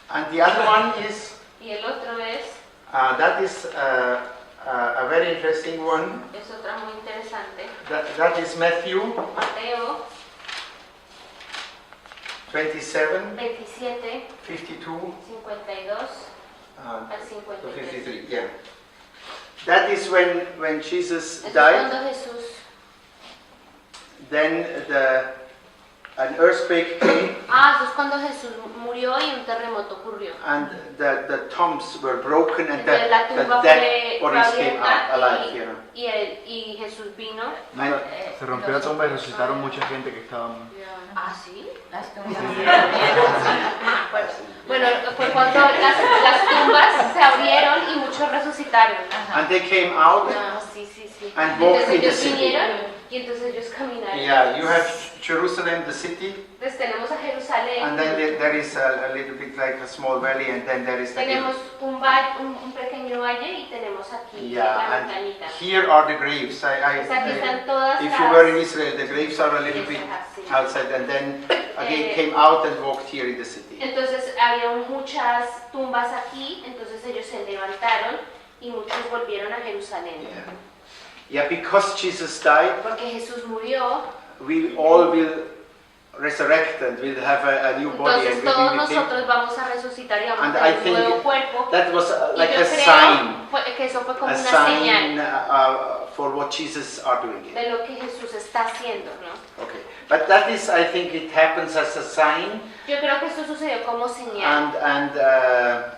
And the other one is, Y el otro es that is a very interesting one. otra muy interesante. That is Matthew Mateo 27, 27, 52 52 uh, al to 53. 53. Yeah. That is when Jesus Eso es died. cuando Jesús, Then an earthquake came, eso es cuando Jesús murió y un terremoto ocurrió. and the tombs were broken, and Entonces la the tumba dead fue bodies came out abierta alive. You know. y Jesús vino. And Se rompió la tumba y resucitaron mucha gente que estaban. ¿Ah, sí? Las tumbas. Bueno, fue cuando las tumbas se abrieron y muchos resucitaron. and they came out. Ah, sí, sí, sí. And walked Entonces in the ellos city. vinieron y entonces ellos caminaron. Yeah, you have Jerusalem, the city, Entonces tenemos a Jerusalén, and then there is a little bit like a small valley, and then there is the tenemos hill. un pequeño valle y tenemos aquí la Yeah, and montañita. here are the graves. Entonces aquí están todas If you were in las... Israel, the graves are a little bit Sí. outside, and then again Eh, came out and walked here in the city. Entonces había muchas tumbas aquí, entonces ellos se levantaron y muchos volvieron a Jerusalén. Yeah, because Jesus died, Porque Jesús murió, we all will resurrect and we'll have a new body entonces and we'll todos be with him. nosotros vamos a resucitar y vamos And a I tener un think nuevo cuerpo. That was Y like yo a sign, creo que eso fue como a una sign señal for what Jesus are doing here. de lo que Jesús está haciendo, ¿no? Okay, but that is, I think, it happens as a sign, Yo creo que esto sucedió como señal. and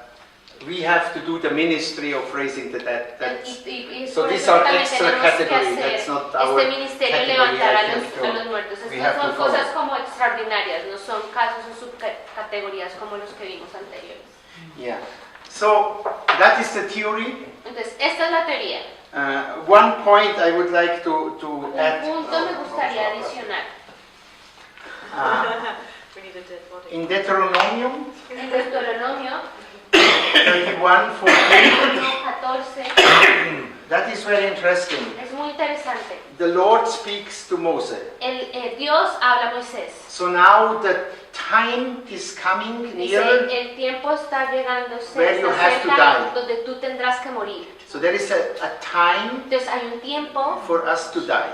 we have to do the ministry of raising the dead. Y So por these eso are también extra tenemos que category. hacer That's not our este ministerio de category. levantar I a think los muertos. we Estas have son to follow. cosas como extraordinarias, no son casos o subcategorías como los que vimos anteriores. Yeah. So that is the theory. Entonces, esta es la teoría. One point I would like to Un add. punto me gustaría adicionar. We need a dead body. In Deuteronomium En Deuteronomio 31:14, 14 that is very interesting. es muy interesante. The Lord speaks to Moses. Dios habla a Moisés. So now the time is coming Dice, near. el tiempo está llegando Where you está have to cerca, die. donde tú tendrás que morir. So there is a time Entonces hay un tiempo for us to die.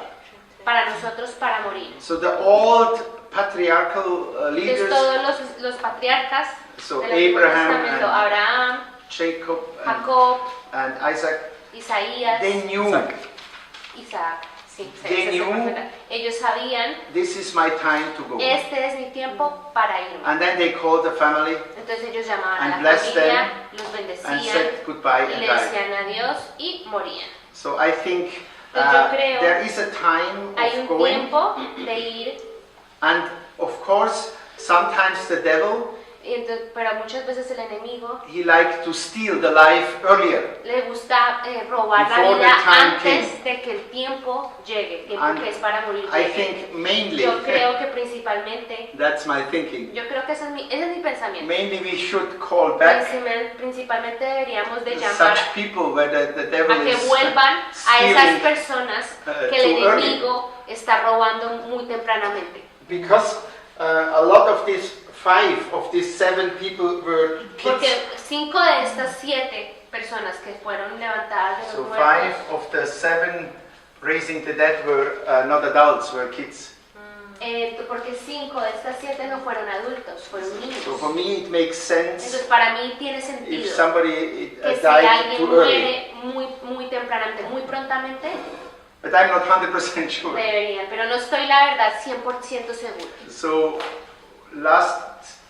para nosotros para morir. So the old patriarchal Entonces leaders, todos los patriarcas so del Antiguo Abraham Testamento, and Abraham, Jacob Jacob, and Isaac, Isaías, they knew Isaac, sí, They ese knew. profeta. Ellos sabían, this is my time to go. este es mi tiempo para irme. And then they called the family Entonces ellos llamaban And a la blessed familia, los and bendecían said goodbye y and le died. decían adiós y morían. So I think Yo creo there is a time Hay of un going, tiempo de ir, and of course sometimes the devil, y pero muchas veces el enemigo he likes to steal the life earlier. le gusta robar la Before the vida time antes de que el tiempo llegue, el tiempo And que es para morir I llegue. think mainly, Yo creo que principalmente, that's my thinking, yo creo que ese es mi pensamiento. mainly we should call back Principalmente deberíamos de llamar such people where the devil a que is vuelvan a esas stealing, personas que el too early. enemigo está robando muy tempranamente. because a lot of these 5 of these 7 people were Porque kids. 5 de estas 7 personas que fueron levantadas de So los 5 muertos, of the 7 raising the dead were not adults, were kids. porque 5 de estas 7 no fueron adultos, fueron niños. So for me it makes sense Entonces para mí tiene if sentido somebody que si died alguien too early. muere muy tempranamente, muy prontamente, But I'm not 100% sure. deberían, pero no estoy la verdad 100% seguro. So last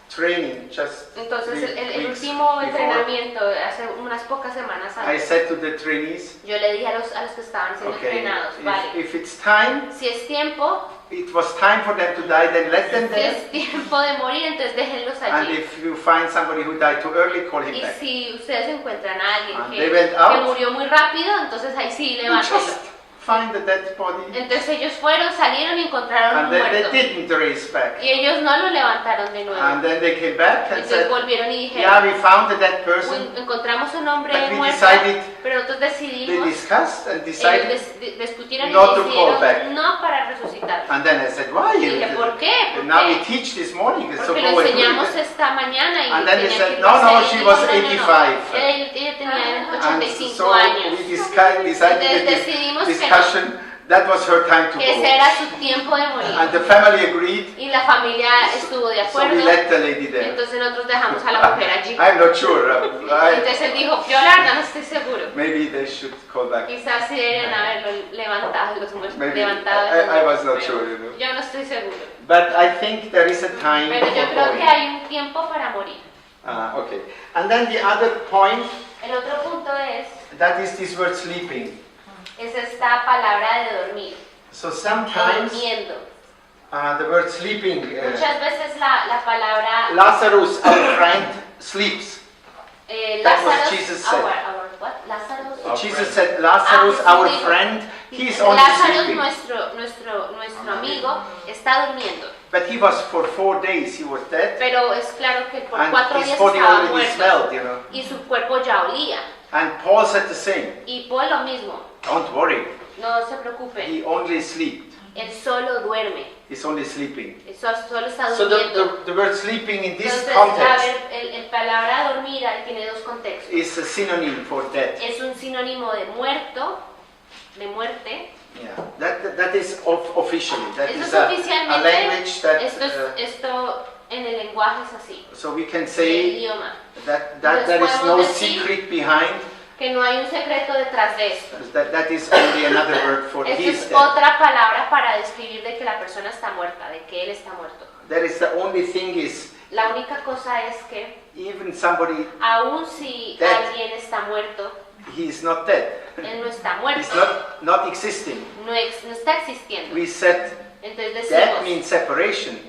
training, just Entonces el weeks último before, entrenamiento, hace unas pocas semanas I antes, said to the trainees, yo le dije a los que estaban siendo okay, entrenados, vale, if it's time, si es tiempo, it was time for them to die, then let them si die. es tiempo de morir, entonces déjenlos And allí. if you find somebody who died too early, call him Y back. si ustedes encuentran a alguien And que, they went que out. murió muy rápido, entonces ahí sí, levántenlo. Just find the dead body. Entonces ellos fueron, salieron y encontraron un And then they muerto. didn't raise back. Y ellos no lo levantaron de nuevo. And then they came back and Entonces said, volvieron y yeah, dijeron, we found the dead person. encontramos un hombre But we muerto, decided- pero nosotros They decidimos, discussed and ellos decided. discutieron not y to call back. decidieron no para resucitar. And then I said, why? Y dije, ¿por qué? ¿Por And now we qué? teach this morning. So Porque go lo and do enseñamos it. esta mañana y And then they tenía said, que no, hacer. no, Y she dijo, was no, no, no. 85. Ella tenía And 85 so años. we decided Entonces this decidimos que no. discussion. That was her time to Que ese go. era su tiempo de morir. And the family agreed. Y la familia estuvo de So we acuerdo. let the lady there. Entonces nosotros dejamos a la mujer allí. I'm not sure. Entonces él dijo, yo la verdad no estoy seguro. Maybe they should call back. Quizás sí deberían haberlo levantado, los muertos Maybe. levantados. de los I was not muertos, sure, pero Yo no estoy seguro. But I think there is a time Pero yo for creo que going. hay un tiempo para morir. Okay. And then the other point, El otro punto es this word sleeping. esta palabra de dormir. So O sometimes durmiendo. the word sleeping, Muchas veces la palabra Lazarus, our friend, sleeps. That was Lázaro, Jesus said. our what? Lázaro, Our Jesus friend. said, Lazarus, Jesús our dijo, friend, he's only Lázaro, sleeping. nuestro amigo, está durmiendo. But he was for 4 days, he was dead. Pero es claro que por And 4 his días body estaba already muerto smelled, you know. y su cuerpo ya olía. And Paul said the same. Y Paul lo mismo, Don't worry, no se preocupen, he only slept. él solo duerme, He's only sleeping. él solo está So durmiendo. the word sleeping in this Entonces, context el palabra dormir ahí tiene dos contextos. is a synonym for death. Es un sinónimo de muerto, de muerte. Yeah, that is officially. That Eso is es a oficialmente, language that. esto en el lenguaje es así, So we can el say idioma. that there is no secret behind. Que no hay un secreto detrás de esto. That is only another word for Esto his es death. otra palabra para describir de que la persona está muerta, de que él está muerto. That is the only thing is La única cosa es que, even somebody aun si Dead. alguien está muerto, he is not dead. él no está He's muerto, not existing. no está existiendo. We said Entonces death decimos, means separation.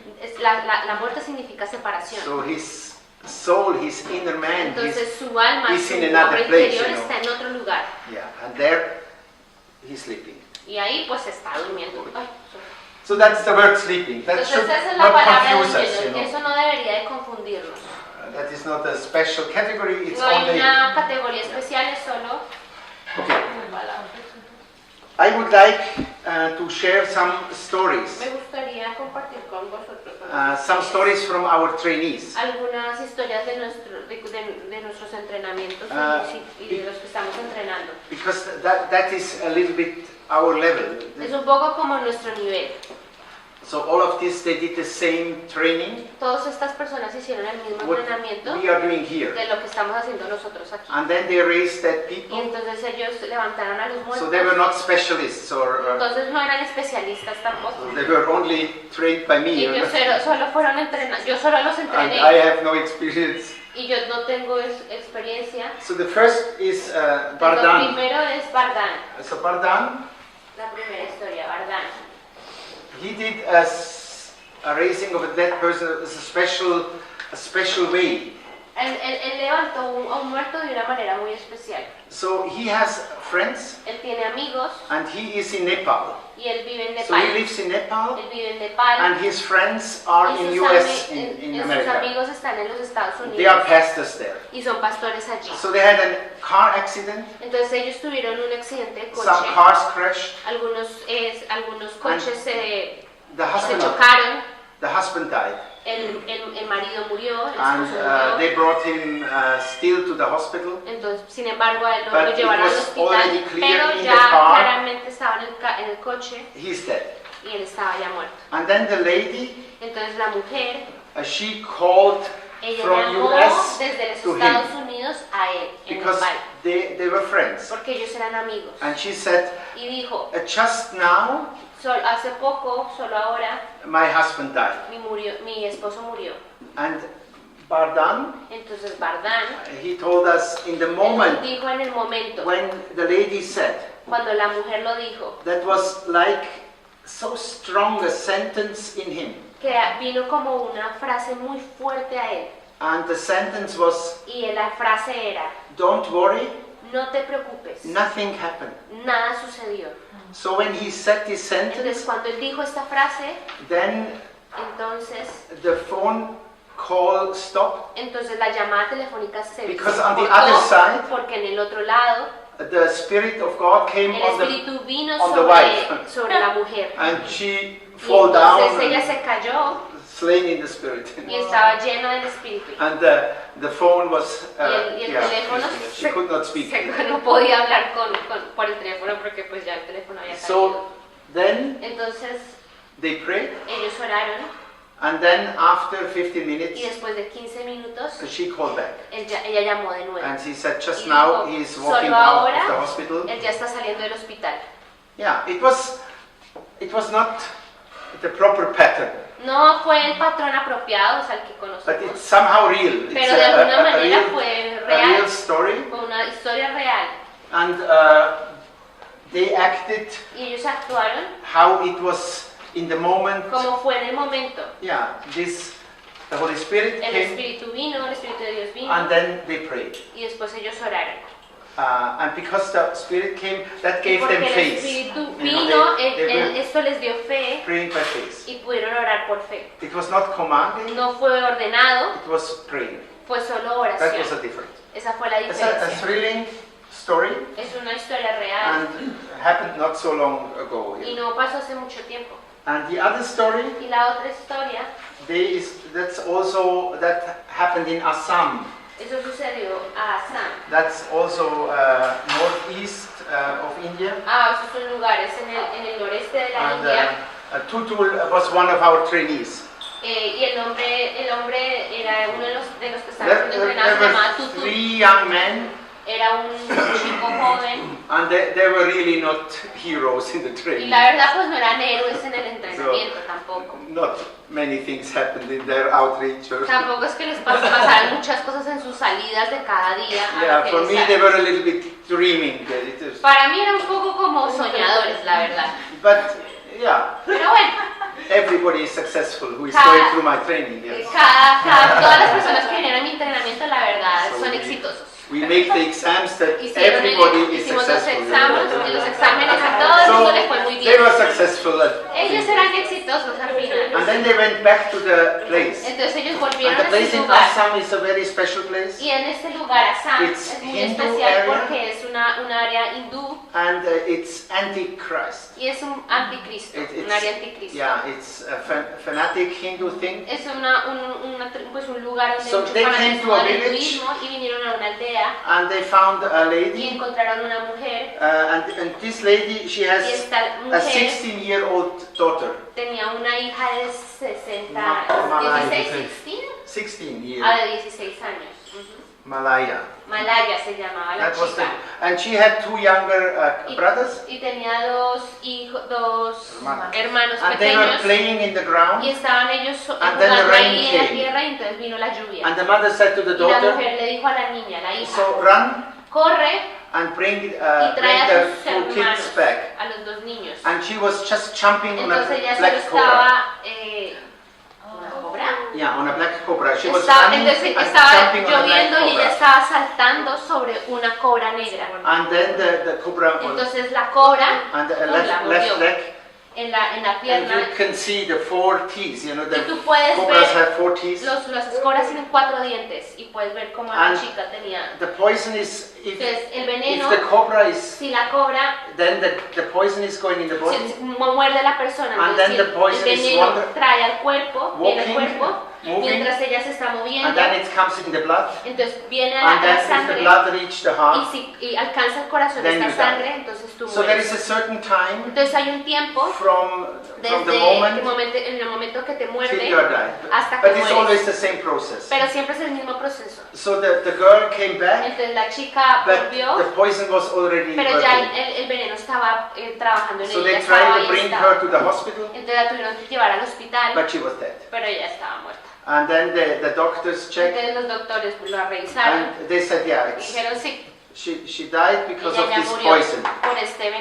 la muerte significa separación. So his soul, his inner man, Entonces su alma, he's su in another hombre place, interior you know. está en otro lugar. yeah, and there he's sleeping. Y ahí pues está durmiendo. Ay, So that's the word sleeping. That entonces should esa es la not palabra confuse us, durmiendo. you know. Eso no debería de confundirnos. That is not a special category. It's No hay only. una categoría especial, es solo Okay. una palabra. I would like to share some stories. Me gustaría compartir con vosotros Some stories from our trainees. algunas historias de nuestros entrenamientos y de los que estamos entrenando. Because that is a little bit our level. Es un poco como nuestro nivel. So all of this, they did the same training. Todas estas personas hicieron el mismo What entrenamiento we are doing here. de lo que estamos haciendo nosotros aquí. And then they raised dead Y people. entonces ellos levantaron a los So muertos. they were not specialists or Entonces no eran especialistas tampoco. they were only trained by me. Ellos solo fueron entrenados. Yo solo los And entrené. I have no experience. Y yo no tengo experiencia. So the first is Lo Bardan. primero es Bardán. So Bardan, La primera historia, Bardán. he did a raising of a dead person as a special way. Él levantó a un muerto de una manera muy especial. So he has friends Él tiene amigos and he is in Nepal. y él vive en So he Nepal. lives in Nepal Él vive en Nepal. and his friends are Y in sus, US, ami- in sus America. amigos están en los Estados They are Unidos pastors there. y son pastores allí. So they had a car accident, Entonces ellos tuvieron un accidente de coche. some cars crashed, Algunos coches se the husband chocaron. the husband died. El marido murió, el And esposo murió. they brought him still to the hospital. Entonces, sin embargo, a él But lo it llevaron al was hospital, already clear pero in the ya car. claramente estaba en el coche He's dead. y él estaba ya muerto. And then the lady, Entonces la mujer, she called ella from llamó US desde los to Estados him Unidos a él, en because Nepal, they were friends. porque ellos eran amigos. And she said, Y dijo, just now hace poco, solo ahora, my husband died. mi esposo murió. And Bardan, Entonces Bardán he told us in the moment dijo en el momento, when the lady said, cuando la mujer lo dijo, that was like so strong a sentence in him. que vino como una frase muy fuerte a él. And the sentence was, Y la frase era, don't worry, no te preocupes, nothing happened. nada sucedió. So when he said this Entonces sentence, cuando él dijo esta frase, then entonces the phone call stopped. entonces la llamada telefónica se Because on the cortó, other side, porque en el otro lado the Spirit of God came el on the, espíritu vino on the wife. sobre la mujer. and she Y fall entonces down, ella se cayó slain in the Spirit. y estaba llena del espíritu. And the phone was, Y el teléfono she could not speak. no podía hablar por el teléfono porque pues ya el teléfono había caído. So then Entonces they prayed, ellos oraron and then after 15 y minutes, después de 15 minutos she called back. ella llamó de nuevo. And she said, just Y now dijo, he is "Solo walking out ahora of the hospital. Él ya está saliendo del hospital. Yeah, it was not the proper pattern, No fue el patrón apropiado, o sea, el que but conocemos, it's somehow real. It's pero de alguna manera real, fue a real, real story. fue una historia real. And they acted Y ellos actuaron how it was in the moment. como fue en el momento. Yeah, the Holy Spirit El came, Espíritu vino, el Espíritu de Dios vino, and then they prayed. y después ellos oraron. And because the Spirit came, that Y gave porque them el faith. Espíritu You know, vino, they were esto les dio fe praying by faith. y pudieron orar por fe. It was not commanding, No fue ordenado, it was praying. fue solo That was oración. the difference. Esa fue la It's a diferencia. thrilling story Es una historia real and happened not so long ago. y no pasó hace mucho tiempo. And the other story, Y la otra historia, that happened in Assam. eso sucedió a Assam. That's also northeast of India. Esos son lugares en el noreste de la And India. Tutul was one of our trainees. Y el hombre era uno de los que estaban There, siendo there entrenados, se llamaba were Tutu. 3 young men, Era un chico joven and they were really not heroes in the y training. la verdad pues no eran héroes en el entrenamiento tampoco. Not many things happened in their outreach. Tampoco es que les pasaran muchas cosas en sus salidas de cada día. a Yeah, lo que for les me sale. they were a little bit dreaming. Para mí eran un poco como soñadores, la verdad. But yeah, Pero bueno, everybody is successful who is Cada- going through my training. Yes. todas las personas que vinieron a mi entrenamiento, la verdad, So son we- exitosos. We make the exams that Hicieron everybody is hicimos los successful. exámenes, a todo el mundo le fue muy They were bien. successful Ellos eran exitosos al and final. then they went back to the place. Entonces ellos And volvieron the a place ese in lugar. Assam is a very special place. Y en este lugar, Assam, It's es muy Hindu especial area. porque es un área hindú And it's anti-Christ. y es un anticristo, It's- un área anticristo. Yeah, it's a fanatic Hindu thing. Es un lugar donde So muchos they came fanatismo to a del village. hinduismo y vinieron a una aldea And they found a y lady. encontraron una mujer And this lady, she y has esta a mujer 16-year-old daughter. tenía una hija de 60, Malaya. 16, 16 de years. 16 años. Ujú. Malaya. Malaya se llamaba la That was the, chica. and she had 2 younger brothers. Y tenía dos hermanos And they were pequeños playing in the y ground. estaban ellos And then the jugando rain ahí en la came. tierra y entonces vino la lluvia. And the mother said to the Y la daughter, mujer le dijo a la niña, la hija, so run corre and bring y trae a the sus 2 kids hermanos, back. a los 2 niños. And she was just jumping on a Entonces ella solo black cobra. estaba, ¿una cobra? Yeah, on a black cobra. She was Estaba, running entonces and estaba jumping on a black lloviendo y ella cobra. estaba saltando sobre una cobra negra. And then the cobra was Entonces la cobra on the la left mordió leg. en la And pierna. you can see the 4 teeth. You know, the Y tú puedes cobras ver have 4 teeth. las cobras tienen 4 dientes y puedes ver cómo la And chica tenía. The poison is, Entonces el if veneno, the cobra is, si la cobra then the poison is going in the body. si muerde a la persona, And entonces then si the poison el is veneno trae al cuerpo, viene al walking, cuerpo, moving, mientras ella se está and moviendo, then it comes in the blood. entonces viene a And la then if the sangre blood reach the y heart, si alcanza el corazón then esta you die. sangre, entonces tú so there mueres. is a certain time Entonces hay un tiempo from the desde moment en el momento que te till muerde you are died. hasta que But it's mueres. always the same process. Pero siempre es el mismo proceso. So the girl came back, Entonces la chica but volvió, the poison was already pero ya working. el veneno estaba trabajando en So ella, they estaba tried ahí, to bring estaba. her to the hospital, Entonces la tuvieron que llevar al hospital, but she was dead. pero ella estaba muerta. And then the doctors checked, Entonces los doctores la revisaron and they said, yeah, y dijeron sí, she died because ella of ya this murió poison.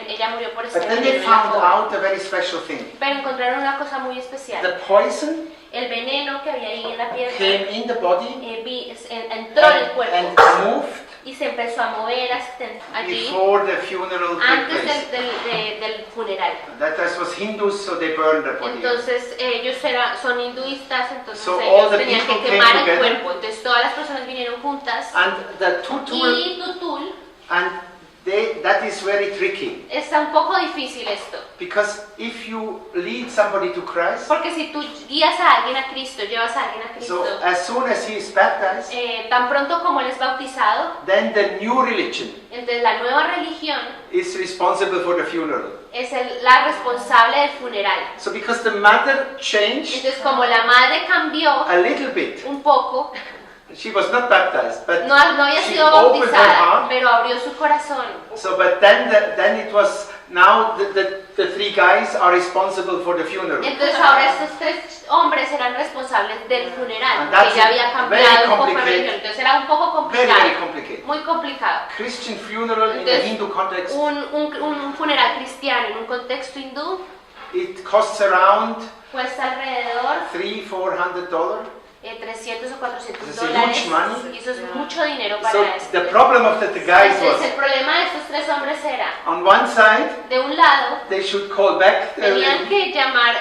ella murió por este But then they veneno. en la found cobra. out a very special thing. Pero encontraron una cosa muy especial. The poison El veneno que había ahí en la pierna came in the body entró en el cuerpo and moved y se empezó a mover allí before the funeral took antes place. del funeral. That was Hindus, so they burned the body. Entonces ellos son hinduistas, entonces So all ellos the tenían que people quemar came el together. cuerpo. Entonces todas las personas vinieron juntas And the tutul, y Tutul and that is very tricky. está un poco difícil esto. Because if you lead somebody to Christ, Porque si tú guías a alguien a Cristo, llevas a alguien a Cristo, so as soon as he is baptized, tan pronto como él es bautizado, then the new religion entonces la nueva religión is responsible for the funeral. es la responsable del funeral. So because the mother changed Entonces como la madre cambió a little bit, un poco, she was not baptized, but no había she sido opened her bautizada, heart. pero abrió su corazón. So, but then it was now the 3 guys are responsible for the funeral. Entonces ahora estos 3 hombres eran responsables del funeral, And porque that's ya había very cambiado un poco la complicated. religión. Entonces era un poco Very, very complicado, complicated. muy complicado. Christian funeral in the Entonces, Hindu context, un funeral cristiano en un contexto hindú it costs around cuesta alrededor $300-400. 300 o 400 This is dólares. huge money. Y eso es mucho dinero para So esto. the problem of the guys Entonces was, el problema de estos tres hombres era, on one side, de un lado, they should call back, tenían que llamar,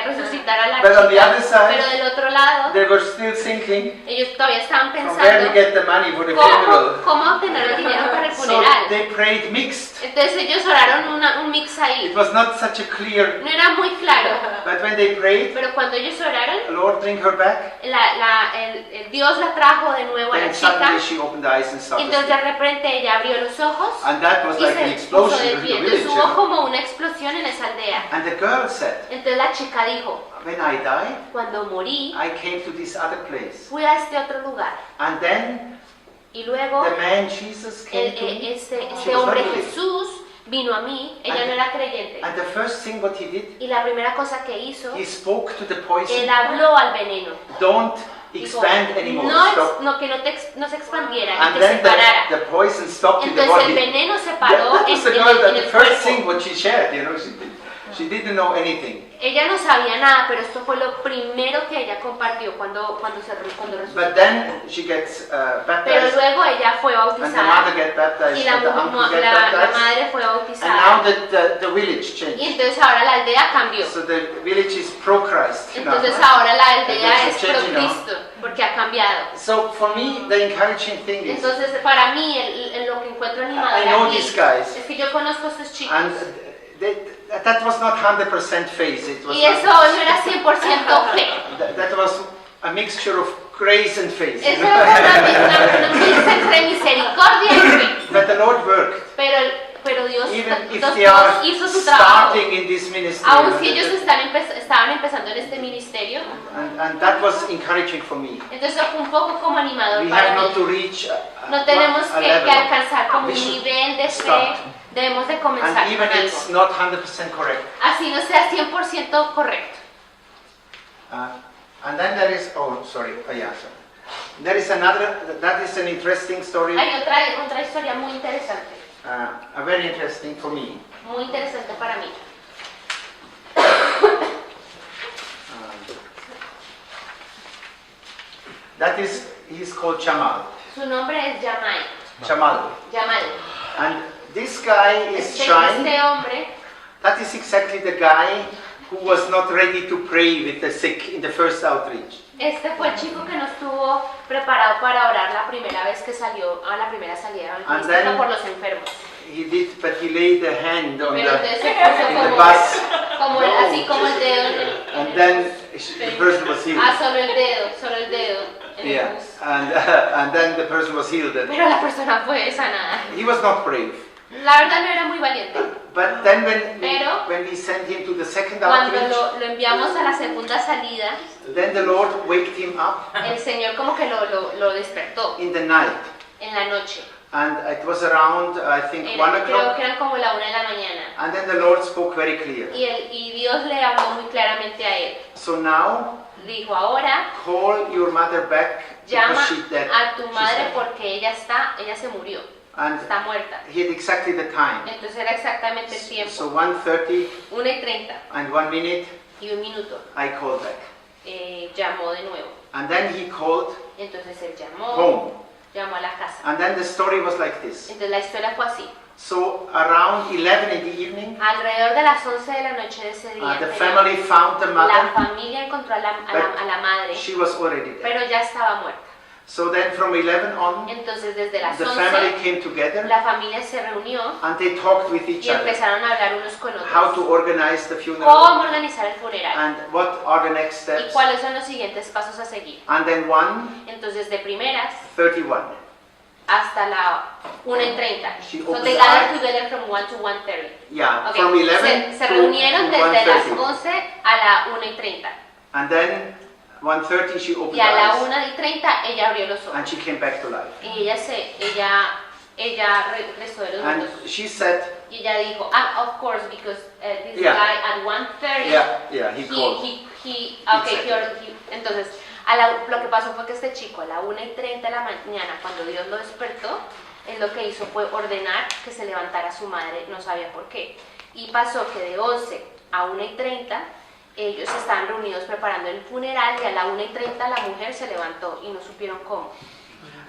resucitar a la But on the chica, other side, pero del otro lado, they were still thinking ellos todavía estaban from where to pensando get the money for the funeral. cómo obtener el dinero para el So funeral. they prayed mixed. Entonces ellos oraron un mix ahí. It was not such a clear, No era muy claro, but when they prayed, pero cuando ellos oraron, Lord, bring her back. el Dios la trajo de nuevo a la Then chica. suddenly she opened the eyes and Y started entonces de speaking. repente ella abrió los ojos And that was y like an se puso explosion de in pie. the Entonces village. hubo como una explosión en esa aldea. And the girl said, Entonces la chica dijo, when I died, cuando morí, I came to this other place. fui a este otro lugar. And then Y luego the man Jesus came to me. este She was hombre not believing. Jesús vino a mí. Ella no era creyente. And the first thing what he did, Y la primera cosa que hizo, he spoke to the poison. él habló al veneno. Don't Dijo, expand anymore. no, Stop. no, que no se expandiera, And ni que se then separara. the poison stopped in the Entonces el body. veneno se paró That en, was the en girl el, that en the el first cuerpo. thing what she shared, she didn't know anything. Ella no sabía nada, pero esto fue lo primero que ella compartió cuando resucitó. But then she gets Pero baptized, luego ella fue and the bautizada mother gets baptized, y la and the uncle gets la baptized. madre fue And now bautizada. the village Y changed. entonces ahora la aldea cambió. So the village is pro-Christ now. Entonces ahora la aldea It's es pro changing now. Cristo, porque ha cambiado. So for me, the encouraging thing is, Entonces para mí lo que encuentro animador I know aquí these guys. es que yo conozco a estos chicos. and that was not 100% faith. It was Y eso not, no era 100% fe. that was a mixture of grace and faith. Eso era una mezcla entre misericordia y fe. But the Lord worked. Pero Dios, Even if Dios they are hizo su trabajo. starting in this ministry. Aun si ellos estaban empezando en este ministerio, And that was encouraging for me. entonces fue un poco como animador We para have not mí. to reach No tenemos a que level. alcanzar como We un should nivel de fe, start. debemos de comenzar And even con it's algo. not 100% correct. Así no sea 100% correcto. And then there is, sorry. There is another, that is an interesting story, Hay otra historia muy interesante, a very interesting for me. muy interesante para mí. That is, he's called Jamal. Su nombre es Jamal. Jamal. And this guy is Shine. Este hombre, That is exactly the guy who was not ready to pray with the sick in the first outreach. este fue el chico que no estuvo preparado para orar la primera vez que salió a la primera salida And evangelística then- por los enfermos. He did, but he laid a hand on Pero the, entonces se puso in the como, bus, así como el dedo en el, and then the person was healed. solo el dedo en el Yeah, bus. and then the person was healed. And Pero la persona fue sanada. he was not brave. La verdad no era muy valiente. But then Pero- when we sent him to the second Cuando outreach, lo enviamos a la segunda salida, then the Lord waked him up el Señor como que lo despertó in the night. en la noche. And it was around, I think, 1 Creo o'clock. que eran como la 1 de la mañana. And then the Lord spoke very clear. Y Dios le habló muy claramente a él. So now, Dijo, ahora call your mother back llama because she's dead. a tu She's madre dead. porque ella se murió, And está muerta. he had exactly the time. Entonces era exactamente el tiempo, So 1:30 1:30 and 1 minute, y 1 minuto. I called back. Llamó de nuevo. And then he called Entonces él llamó home. a la casa. And then the story was like this. Entonces la historia fue así. So around 11 in the evening, Alrededor de las 11 de la noche de ese día, the family found the la mother. familia encontró a la madre, She was already dead. pero ya estaba muerta. So then from 11 on, Entonces desde las the family 11 came together la familia se reunió and they talked with each y other empezaron a hablar unos con how to otros. organize the funeral Cómo organizar el funeral and what are the next y steps. cuáles son los siguientes pasos a seguir. And then Entonces de primeras 1:31. hasta la 1:30. She So opened they the gathered eye. together from 1 to 1:30. Yeah, Okay. from 11 Se to reunieron desde las 1:30. 11 a la 1:30. And then 1:30 she opened Y a her la eyes 1:30 ella abrió los ojos. and she came back to life. Y ella regresó de los And muertos. she said, Y ella dijo, of course, because this Yeah. guy at 1:30, he called. entonces, lo que pasó fue que este chico a la 1:30 de la mañana, cuando Dios lo despertó, él lo que hizo fue ordenar que se levantara su madre, no sabía por qué. Y pasó que de 11 a 1:30, ellos estaban reunidos preparando el funeral y a la 1:30 la mujer se levantó y no supieron cómo.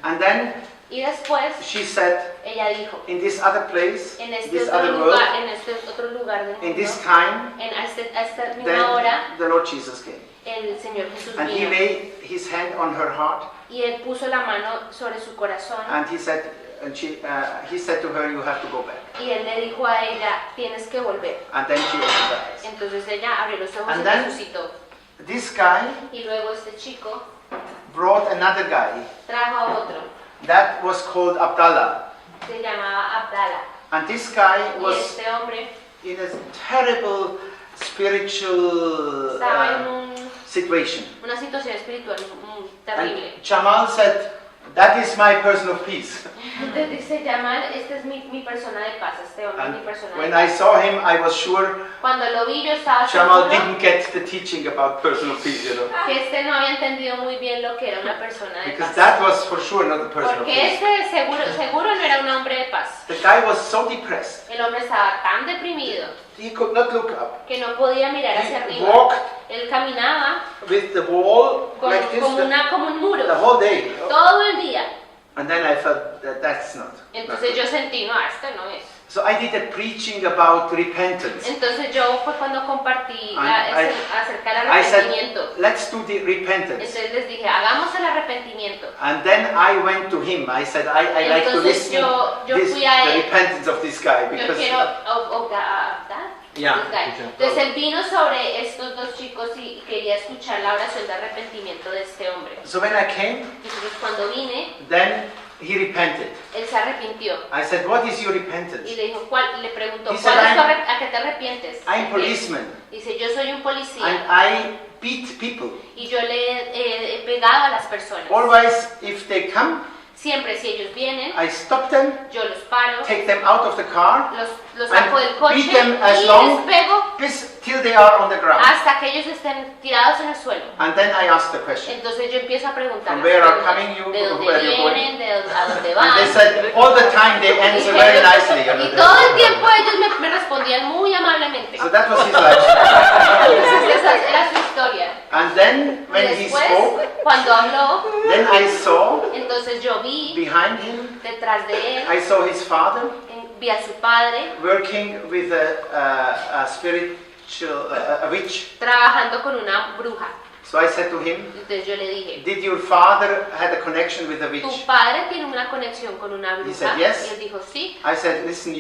And then Y después she said, ella dijo, in this other place, en este this otro other lugar, world, en este otro lugar del in mundo, this time, a esta misma hora, then the Lord Jesus came. el Señor Jesús And he vino laid his hand on her heart, y él puso la mano sobre su corazón and he said to her, you have to go back. y él le dijo a ella, tienes que volver. And then she opened her eyes. Entonces ella abrió los ojos And y then- resucitó. This guy Y luego este chico brought another guy. trajo a otro, That was called Abdallah. se llamaba Abdala. And this guy Y was este hombre in a terrible spiritual estaba en situation. una situación espiritual terrible. And Jamal said, that is my person of peace. Entonces dice Yamal, esta es mi persona de paz, este hombre es mi And persona de when paz. I saw him, I was sure Cuando lo vi yo estaba Jamal seguro didn't get the teaching about person of peace, you know. que este no había entendido muy bien lo que era una persona de Because paz. that was for sure not a person of Porque peace. este seguro no era un hombre de paz. The guy was so depressed, El hombre estaba tan deprimido he could not look up. que no podía mirar hacia He arriba. walked Él caminaba with the wall como, like this como un muro the whole day. You know? todo el día. And then I felt that that's not. Entonces yo sentí, no, este no es. So I did a preaching about repentance. Entonces yo fue cuando compartí acerca del I said, arrepentimiento. let's do the repentance. Entonces les dije, hagamos el arrepentimiento. And then I went to him. I said, I like to Entonces listen yo this, fui a the él. repentance of this guy Yo because quiero Yeah. Entonces él vino sobre estos dos chicos y quería escuchar la oración de arrepentimiento de este hombre. so when I came, Entonces cuando vine, then he repented. él se arrepintió I said, what is your y repentance? le dijo, le preguntó, He said, ¿a qué te arrepientes? I'm policeman Dice, yo soy un and policía I beat people. y yo le he pegado a las personas. Always, if they come, Siempre si ellos vienen, I stop them, yo los paro, take them out of the car, los saco del coche beat them as y long- les pego till they are on the ground. hasta que ellos estén tirados en el suelo. And then I ask the question. Entonces yo empiezo a preguntar, From where are coming you? ¿de dónde Where you're going? vienen? ¿A dónde And they van? said, all the time they answer very nicely. You know, Y todo el tiempo ellos me respondían muy amablemente. So that was his life. Entonces esa era su historia. And then when Y he después, spoke, cuando habló, then I saw entonces yo vi behind him, detrás de él, I saw his father vi a su padre working with a spiritual, a witch. trabajando con una bruja. So I said to him, Entonces yo le dije, did your father had a connection with a ¿tu witch? padre tiene una conexión con una He bruja? said, yes. Y él dijo, sí. I said, listen,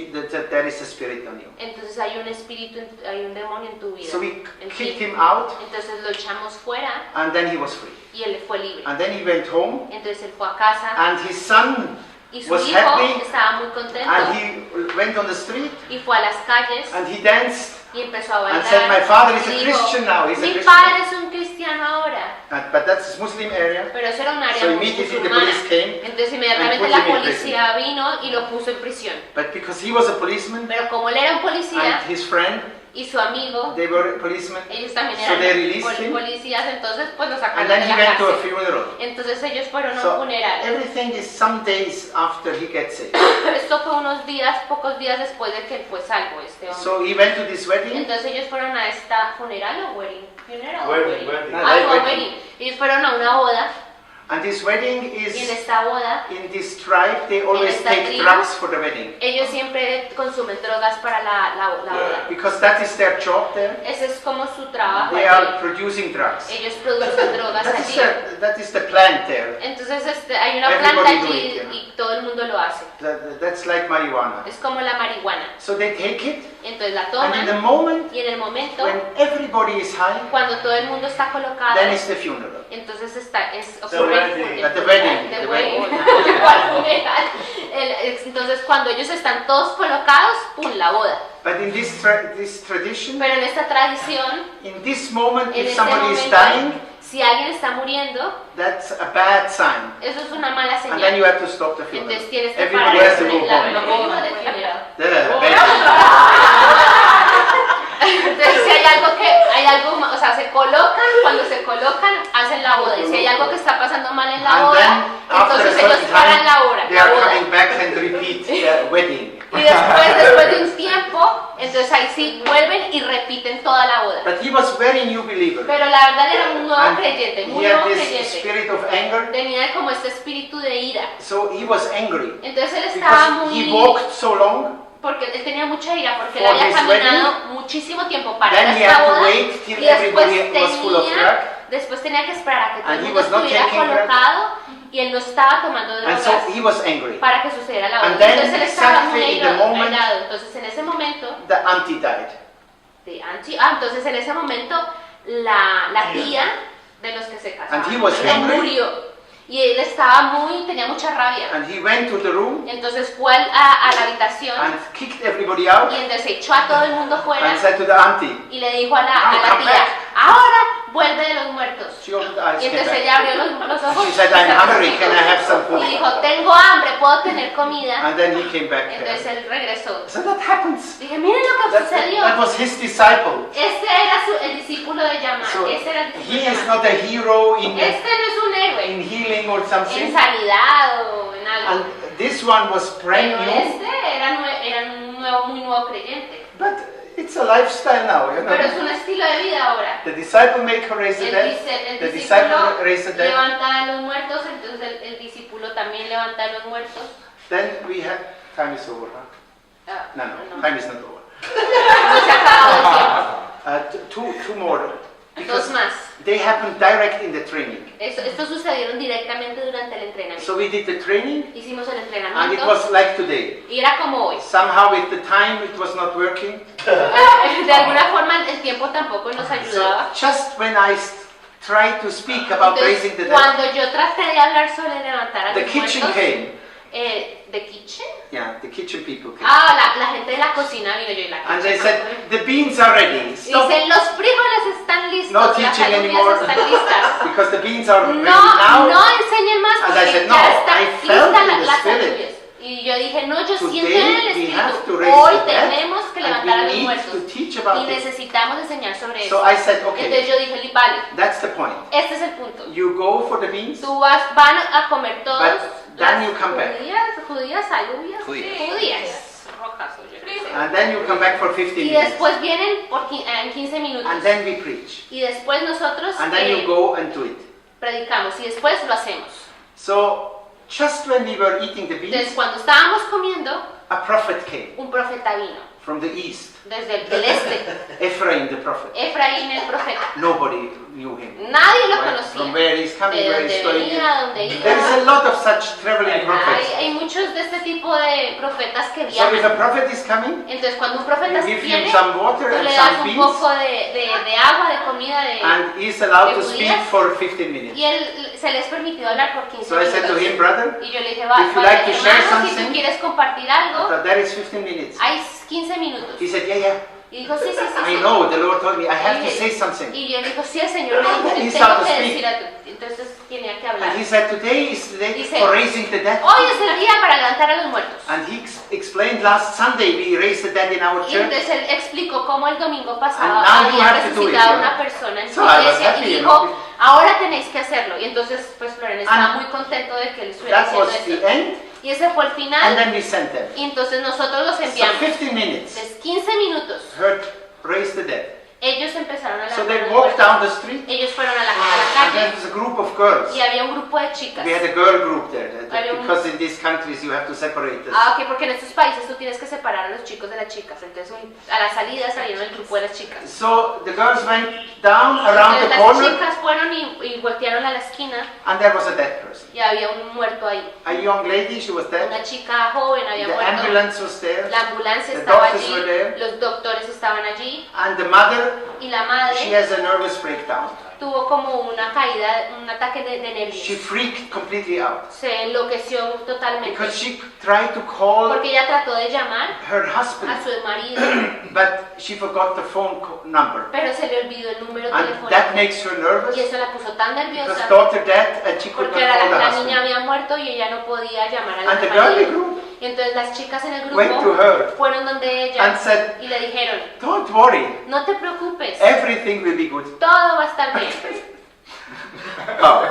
there is a spirit on you. Entonces hay un espíritu, hay un demonio en tu vida. So we en ti. kicked him out, Entonces lo echamos fuera and then he was free. y él fue libre. And then he went home, Entonces él fue a casa and his son y su was hijo happy, estaba muy contento and he went on the street, y fue a las calles and he danced, y empezó a and said, bailar. my father is y a dijo, Christian now, he's a mi Christian. padre es un cristiano ahora. But that's a Muslim area. Pero eso era un área So muy immediately the musulmana. police came Entonces and inmediatamente put la him in policía vino y lo puso en prisión. But because he was a policeman Pero como él era un policía and his friend, y su amigo, they were policemen, ellos también so they eran released him, policías, entonces pues lo and sacaron then de he la went to a cárcel. funeral. Entonces ellos fueron a un So funeral. everything is some days after he gets saved. Esto fue unos días, pocos días después de que él fue salvo, este hombre. So he went to this wedding, Entonces ellos fueron a esta funeral o wedding, funeral o Wedding, wedding. wedding. Ah, fue Wedding. wedding. Ellos fueron a una boda and this wedding y en is, esta boda in this tribe, they always esta take tribu, drugs for the wedding. ellos siempre consumen drogas para la boda. Because that is their job there. Ese es como su trabajo They allí. are producing drugs. Ellos producen drogas allí. That is the plant there. Entonces hay una Everybody planta do allí it, you know. y todo el mundo lo hace. That's like marijuana. Es como la marihuana. So they take it, Entonces la and in the toman moment y en el momento when everybody is high, cuando todo el mundo está colocado, then it's the funeral. entonces The ocurre wedding. At the wedding, the the wedding. wedding. Funeral. Entonces cuando ellos están todos colocados, ¡pum!, la boda. But in this tradition, Pero en esta tradición, in this moment, en if este somebody is momento, dying, si alguien está muriendo, that's a bad sign. eso es una mala And then you señal. have to stop the funeral. Entonces tienes que Everybody parar has to go la home. boda del funeral. The wedding. Entonces si hay algo, o sea, se colocan, cuando se colocan, hacen la boda. Y si hay algo que está pasando mal en la And boda, then after a entonces ellos certain paran la time, hora, they la are boda. coming back and repeat the wedding. Y después de un tiempo, Entonces ahí sí vuelven y repiten toda la boda. But he was very new believer. Pero la verdad era un nuevo And creyente, muy he had nuevo this creyente. spirit of anger. Tenía como este espíritu de ira. So he was angry Entonces él estaba because he muy... walked so long. Porque él tenía mucha ira, porque él For había his caminado muchísimo tiempo para Then he esta had to boda. wait till Y después everybody was full of tenía, drug. después tenía que esperar a que todo And el he mundo was not estuviera taking drug. colocado y él no estaba tomando And drogas so he was angry. para que sucediera la boda. And then Entonces él estaba muy exactly in the moment- airado. Entonces en ese momento, The auntie died. entonces en ese momento la tía de los que se casaron And he was ella angry. murió. Y él estaba tenía mucha rabia. And he went to the room Entonces fue a la habitación and kicked everybody out y entonces echó a todo el mundo fuera and said to the auntie, y le dijo a "Now la come tía, back." ahora vuelve de los muertos. She opened the eyes, Y came entonces back. ella abrió los ojos She said, "I'm hungry, can I have some y food?" dijo, tengo hambre, ¿puedo tener comida? And then he came back. Entonces él regresó. So that happens. Dije, miren lo que That sucedió. was his disciple. Este era el discípulo de llamar. So Este era el discípulo he de is llamar. not a hero in Este no es un héroe healing or en something. sanidad o en algo. And this one was brand Pero new. este era un muy nuevo creyente. But it's a lifestyle now, you Pero es know. un estilo de vida ahora. The disciple maker raised the dead. El The disciple discípulo raised the dead. levanta a los muertos, entonces el discípulo también levanta a los muertos. Then we have time is over, huh? Ah, No, time is not over. No se ha acabado el tiempo. Two more. Dos Because más. they happened direct in the training. Esto sucedieron directamente durante el entrenamiento. So we did the training Hicimos el and it entrenamiento was like today. y era como hoy. Somehow with the time it was not working. De alguna forma el tiempo tampoco nos So ayudaba. just when I tried to speak about Entonces, raising the dead, cuando yo traté de hablar sobre levantar a the los kitchen muertos, came. ¿the kitchen? Yeah, the kitchen people came. La gente de la cocina vino yo y la And they kitchen. said, the beans are ready. Stop. Dicen, los frijoles están listos, No las teaching alubias anymore. están listas. Because the beans are ready No, now. no enseñen más And I porque said, ya "No, están I felt listas in the las spirit. alubias. Y yo dije, no, yo Today siento en el we have to espíritu. raise Hoy the dead tenemos que and levantar a we los need muertos. to teach Y about it. necesitamos enseñar sobre So eso. I said, Entonces okay, yo dije, vale, that's the point. este es el punto. You go for the beans, Tú van a comer todos But then las you come back. judías, alubias, Judías. judías, rojas o yo qué sé. and then you come back for 15 Y minutes. después vienen en 15 minutos. And then we preach. Y después nosotros And then you go and do it. predicamos y después lo hacemos. So just when we were eating the Entonces beans, cuando estábamos comiendo, a prophet came un profeta vino from the east. desde el este, Ephraim the prophet. Efraín el profeta. Nobody knew him. Nadie lo Right? conocía. From where he's coming, De where he's dónde going. venía, dónde There is a iba. lot of such traveling prophets. Hay muchos de este tipo de profetas que So if a viajan. prophet is coming, Entonces cuando un profeta you give him viene, some water tú and le das some un beans, poco de agua, de comida, and he's allowed de to speak judías. for 15 minutes. y él se les permitió hablar por 15 So I said to him, minutos. brother, Y yo le dije, if you vale, like to share hermano, si tú something, quieres compartir algo, that is 15 minutes. hay 15 minutos. He said, yeah. Y dijo, sí, sí, sí. I sí. know, the Lord told me I have to say something. Y yo le digo, sí, el Señor me dijo, And he yo tengo started to que speak. decir a tú. Entonces tenía que hablar. And he said, today is the day Dice, for raising the dead. Hoy es el día para levantar a los muertos. And he explained last Sunday we raised the dead in our Y church. entonces él explicó cómo el domingo pasado And now you había have to do it, resucitado a yeah. una persona en su So I was iglesia happy, y you dijo, know. ahora tenéis que hacerlo. Y entonces pues Florian estaba And muy contento de que él estuviera That haciendo was esto. the end. Y ese fue el And final. then we sent them. Y entonces nosotros los So enviamos. 15 minutes, Entonces 15 minutos. heard, raise the dead. Ellos empezaron a So levantar they a los walked muertos. down the street. Ellos fueron a la And then calle there's a group of girls. y había un grupo de chicas. We had a girl group there. Había un- Because in these countries you have to separate us. Ok, porque en estos países tú tienes que separar a los chicos de las chicas. Entonces a la salida salieron el grupo de las chicas. So the girls went down around Entonces the las corner. chicas fueron y voltearon a la esquina And there was a dead person. y había un muerto ahí. A young lady, she was dead. Una chica joven había The muerto. ambulance was there. La ambulancia The estaba doctors allí, were there. los doctores estaban allí And the mother, y la she madre has a nervous breakdown. tuvo como una caída, un ataque de She nervios. freaked completely out. Se enloqueció totalmente Because she tried to call porque ella trató de llamar her a husband. su marido, But she forgot the phone number. pero se le olvidó el número And telefónico that makes her nervous. y eso la puso tan Because nerviosa daughter dead and she could not porque call the la niña husband. había muerto y ella no podía llamar al And the girly marido. group Y entonces las chicas en el went to grupo her fueron donde ella and said, y le dijeron, don't worry, no te preocupes, everything will be good. todo va a estar bien. Oh,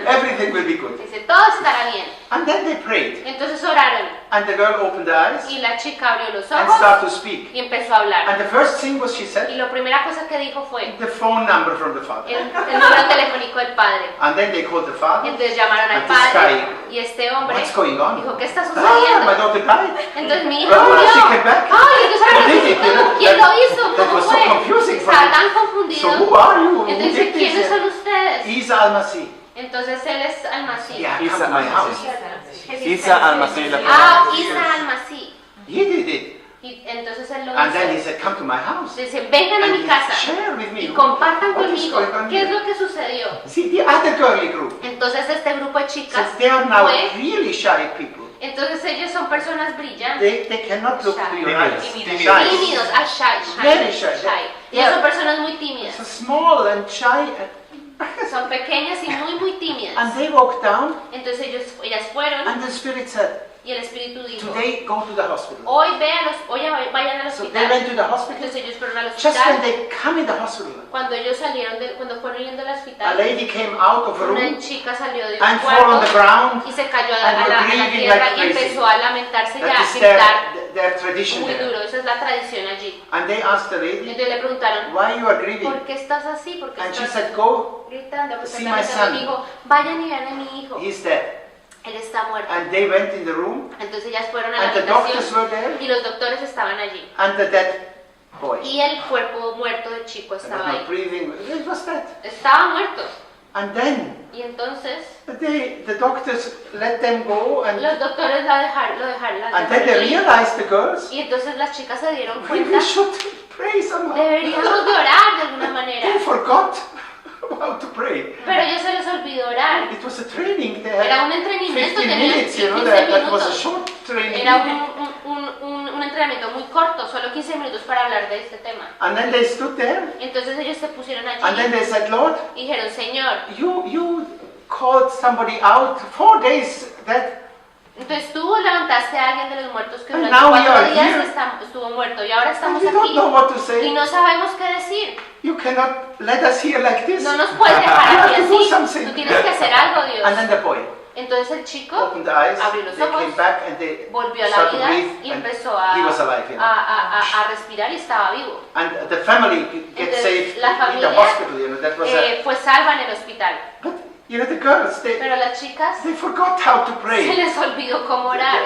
everything will be good. Dice, todo estará bien. And then they prayed. Entonces oraron And the girl opened her eyes y la chica abrió los and ojos started to speak. y empezó a hablar. And the first thing was she Y said, la primera cosa que dijo fue the phone number from the father. el número telefónico del padre. And then they called the father. Entonces llamaron al And this padre guy, y este hombre what's going on? dijo, ¿qué está Ah, my sucediendo? daughter died. Entonces mi hija Ah, murió. she came back. Ay, entonces ahora What did it? resucitó. ¿Quién lo hizo? That ¿Cómo was so fue? confusing for Estaba me. tan So confundido. who are you? Who Entonces, did ¿quiénes this? son ustedes? Isa al-Masih. Entonces él es Al-Masih. Yeah, come Isa to my house. al-Masih. Isa al-Masih, la Ah, Isa Al-Masih. He did it. Y entonces él lo And then he hizo. said, come to my house. Dice, vengan a And mi he casa share with me. y compartan What is conmigo going on qué es here? lo que sucedió. See, the other girly group. Entonces este grupo de chicas Since they are now fue, really shy people. entonces ellos son personas brillantes, They cannot look to your eyes. Tímidos. Shy. tímidos, Very shy. Ellas Yeah. son personas muy tímidas, So small and shy. son pequeñas y muy tímidas. And they walked down Entonces ellas fueron and the Spirit said, y el Espíritu dijo, today go to the hospital. hoy vayan al So they went hospital. to the hospital. Entonces ellos fueron al Just when hospital. they come in the hospital, Cuando ellos salieron, cuando fueron yendo al a hospital, lady came out of a una room chica salió de un and fell on the cuarto ground. y se cayó and were a la grieving tierra like y crazy. empezó a lamentarse ya, That a is gritar their tradition muy there. duro. Esa es la tradición allí. And they asked the lady, Entonces le preguntaron, why you are grieving? ¿por qué estás así? ¿Por qué And she estás said, go, gritando? Porque see está my gritando. son. Y dijo, vayan y vean a mi hijo. he's dead. Él está muerto. And they went in the room Entonces ellas fueron a la and the doctors habitación were there y los doctores estaban allí. and the dead boy. Y el cuerpo muerto del chico And estaba was not ahí. breathing. It was dead. Estaba muerto. And then Y entonces the doctors let them go and los doctores lo dejaron then they ir. realized, the girls, Y entonces las chicas se dieron we cuenta, should pray somehow. deberíamos de orar de alguna manera. They forgot how to pray. Pero a ellos se les olvidó orar. It was a training. They Era had un entrenamiento, 15 tenían minutes, you know, 15 that was a minutos. short training. Era un entrenamiento muy corto, solo 15 minutos para hablar de este tema. And then they stood there Entonces ellos se pusieron and then allí they said, Lord, y dijeron, Señor, you called somebody out 4 days that entonces tú levantaste a alguien de los muertos que And durante now we 4 are días here. estuvo muerto y ahora and estamos we don't aquí know what to y say. no sabemos qué decir. You cannot let us here like this. No nos puedes dejar You aquí have to do así. something. Tú tienes que hacer algo, And then Dios. the boy Entonces el chico opened the eyes, abrió los they ojos, came back and they volvió a la started to vida breathe y and empezó he was alive. You know. a respirar y estaba vivo. And the family get Entonces, saved la in the familia, hospital, you know, that was Fue salva en el hospital. but you know, the girls, Pero las chicas they forgot how to se pray. les olvidó cómo orar.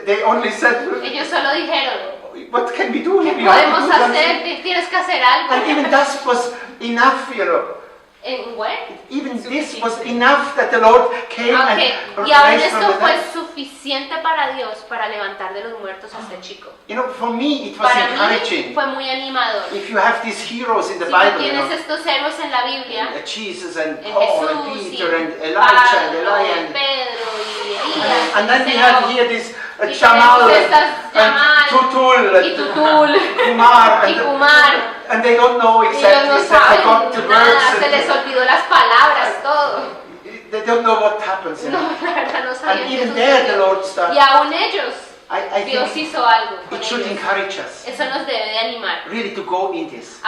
They only said, Ellos solo dijeron, what can we do? ¿qué We have to podemos do hacer? something. Tienes que hacer algo. And even that was enough, you know. ¿En where? Even this was enough that the Lord came and Y aún raised from esto the fue dead. suficiente para Dios para levantar de los muertos a este chico. You know, for me it was Para mí encouraging. fue muy animador. If you have these heroes in the Si tú Bible, you tienes know, estos héroes en la Biblia, Jesus and en Paul and Jesús y Peter and Elijah and Pablo, Elijah y and Pedro y Elías, and then we Eliseo, have here this y Jamal tenemos estas and Jamal Tutul y Tutul Kumar y Kumar. and they don't know Ellos exactly, no they forgot the saben nada, se words les olvidó las palabras, todo. and they don't know what happens. You No, know. la verdad no sabían And qué even there the sucedió. Lord started. Y aún ellos, I Dios think hizo algo con it should ellos. encourage us Eso nos debe de animar really to go in this.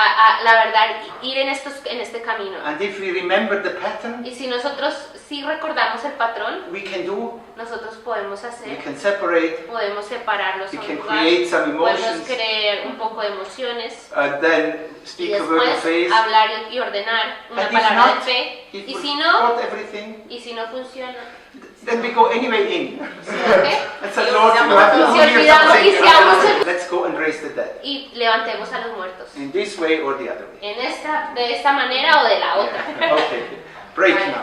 la verdad, ir en este camino. And if we remember the pattern, Y si nosotros sí recordamos el patrón, we can do, nosotros podemos we hacer, can separate, podemos separarlos we a un can lugar, create some podemos emotions, creer un poco de emociones and then y speak a word of después faith. hablar y ordenar una And if palabra de not, fe. if Y we si no, got everything, y si no funciona, then we go anyway in. ¿qué? And say, Y Lord, you olvidamos- have to y hear olvidamos y seamos something. Let's go and raise the dead. y levantemos a los muertos. In this way or the other way. De esta manera o de la otra. Yeah. Okay. Break now.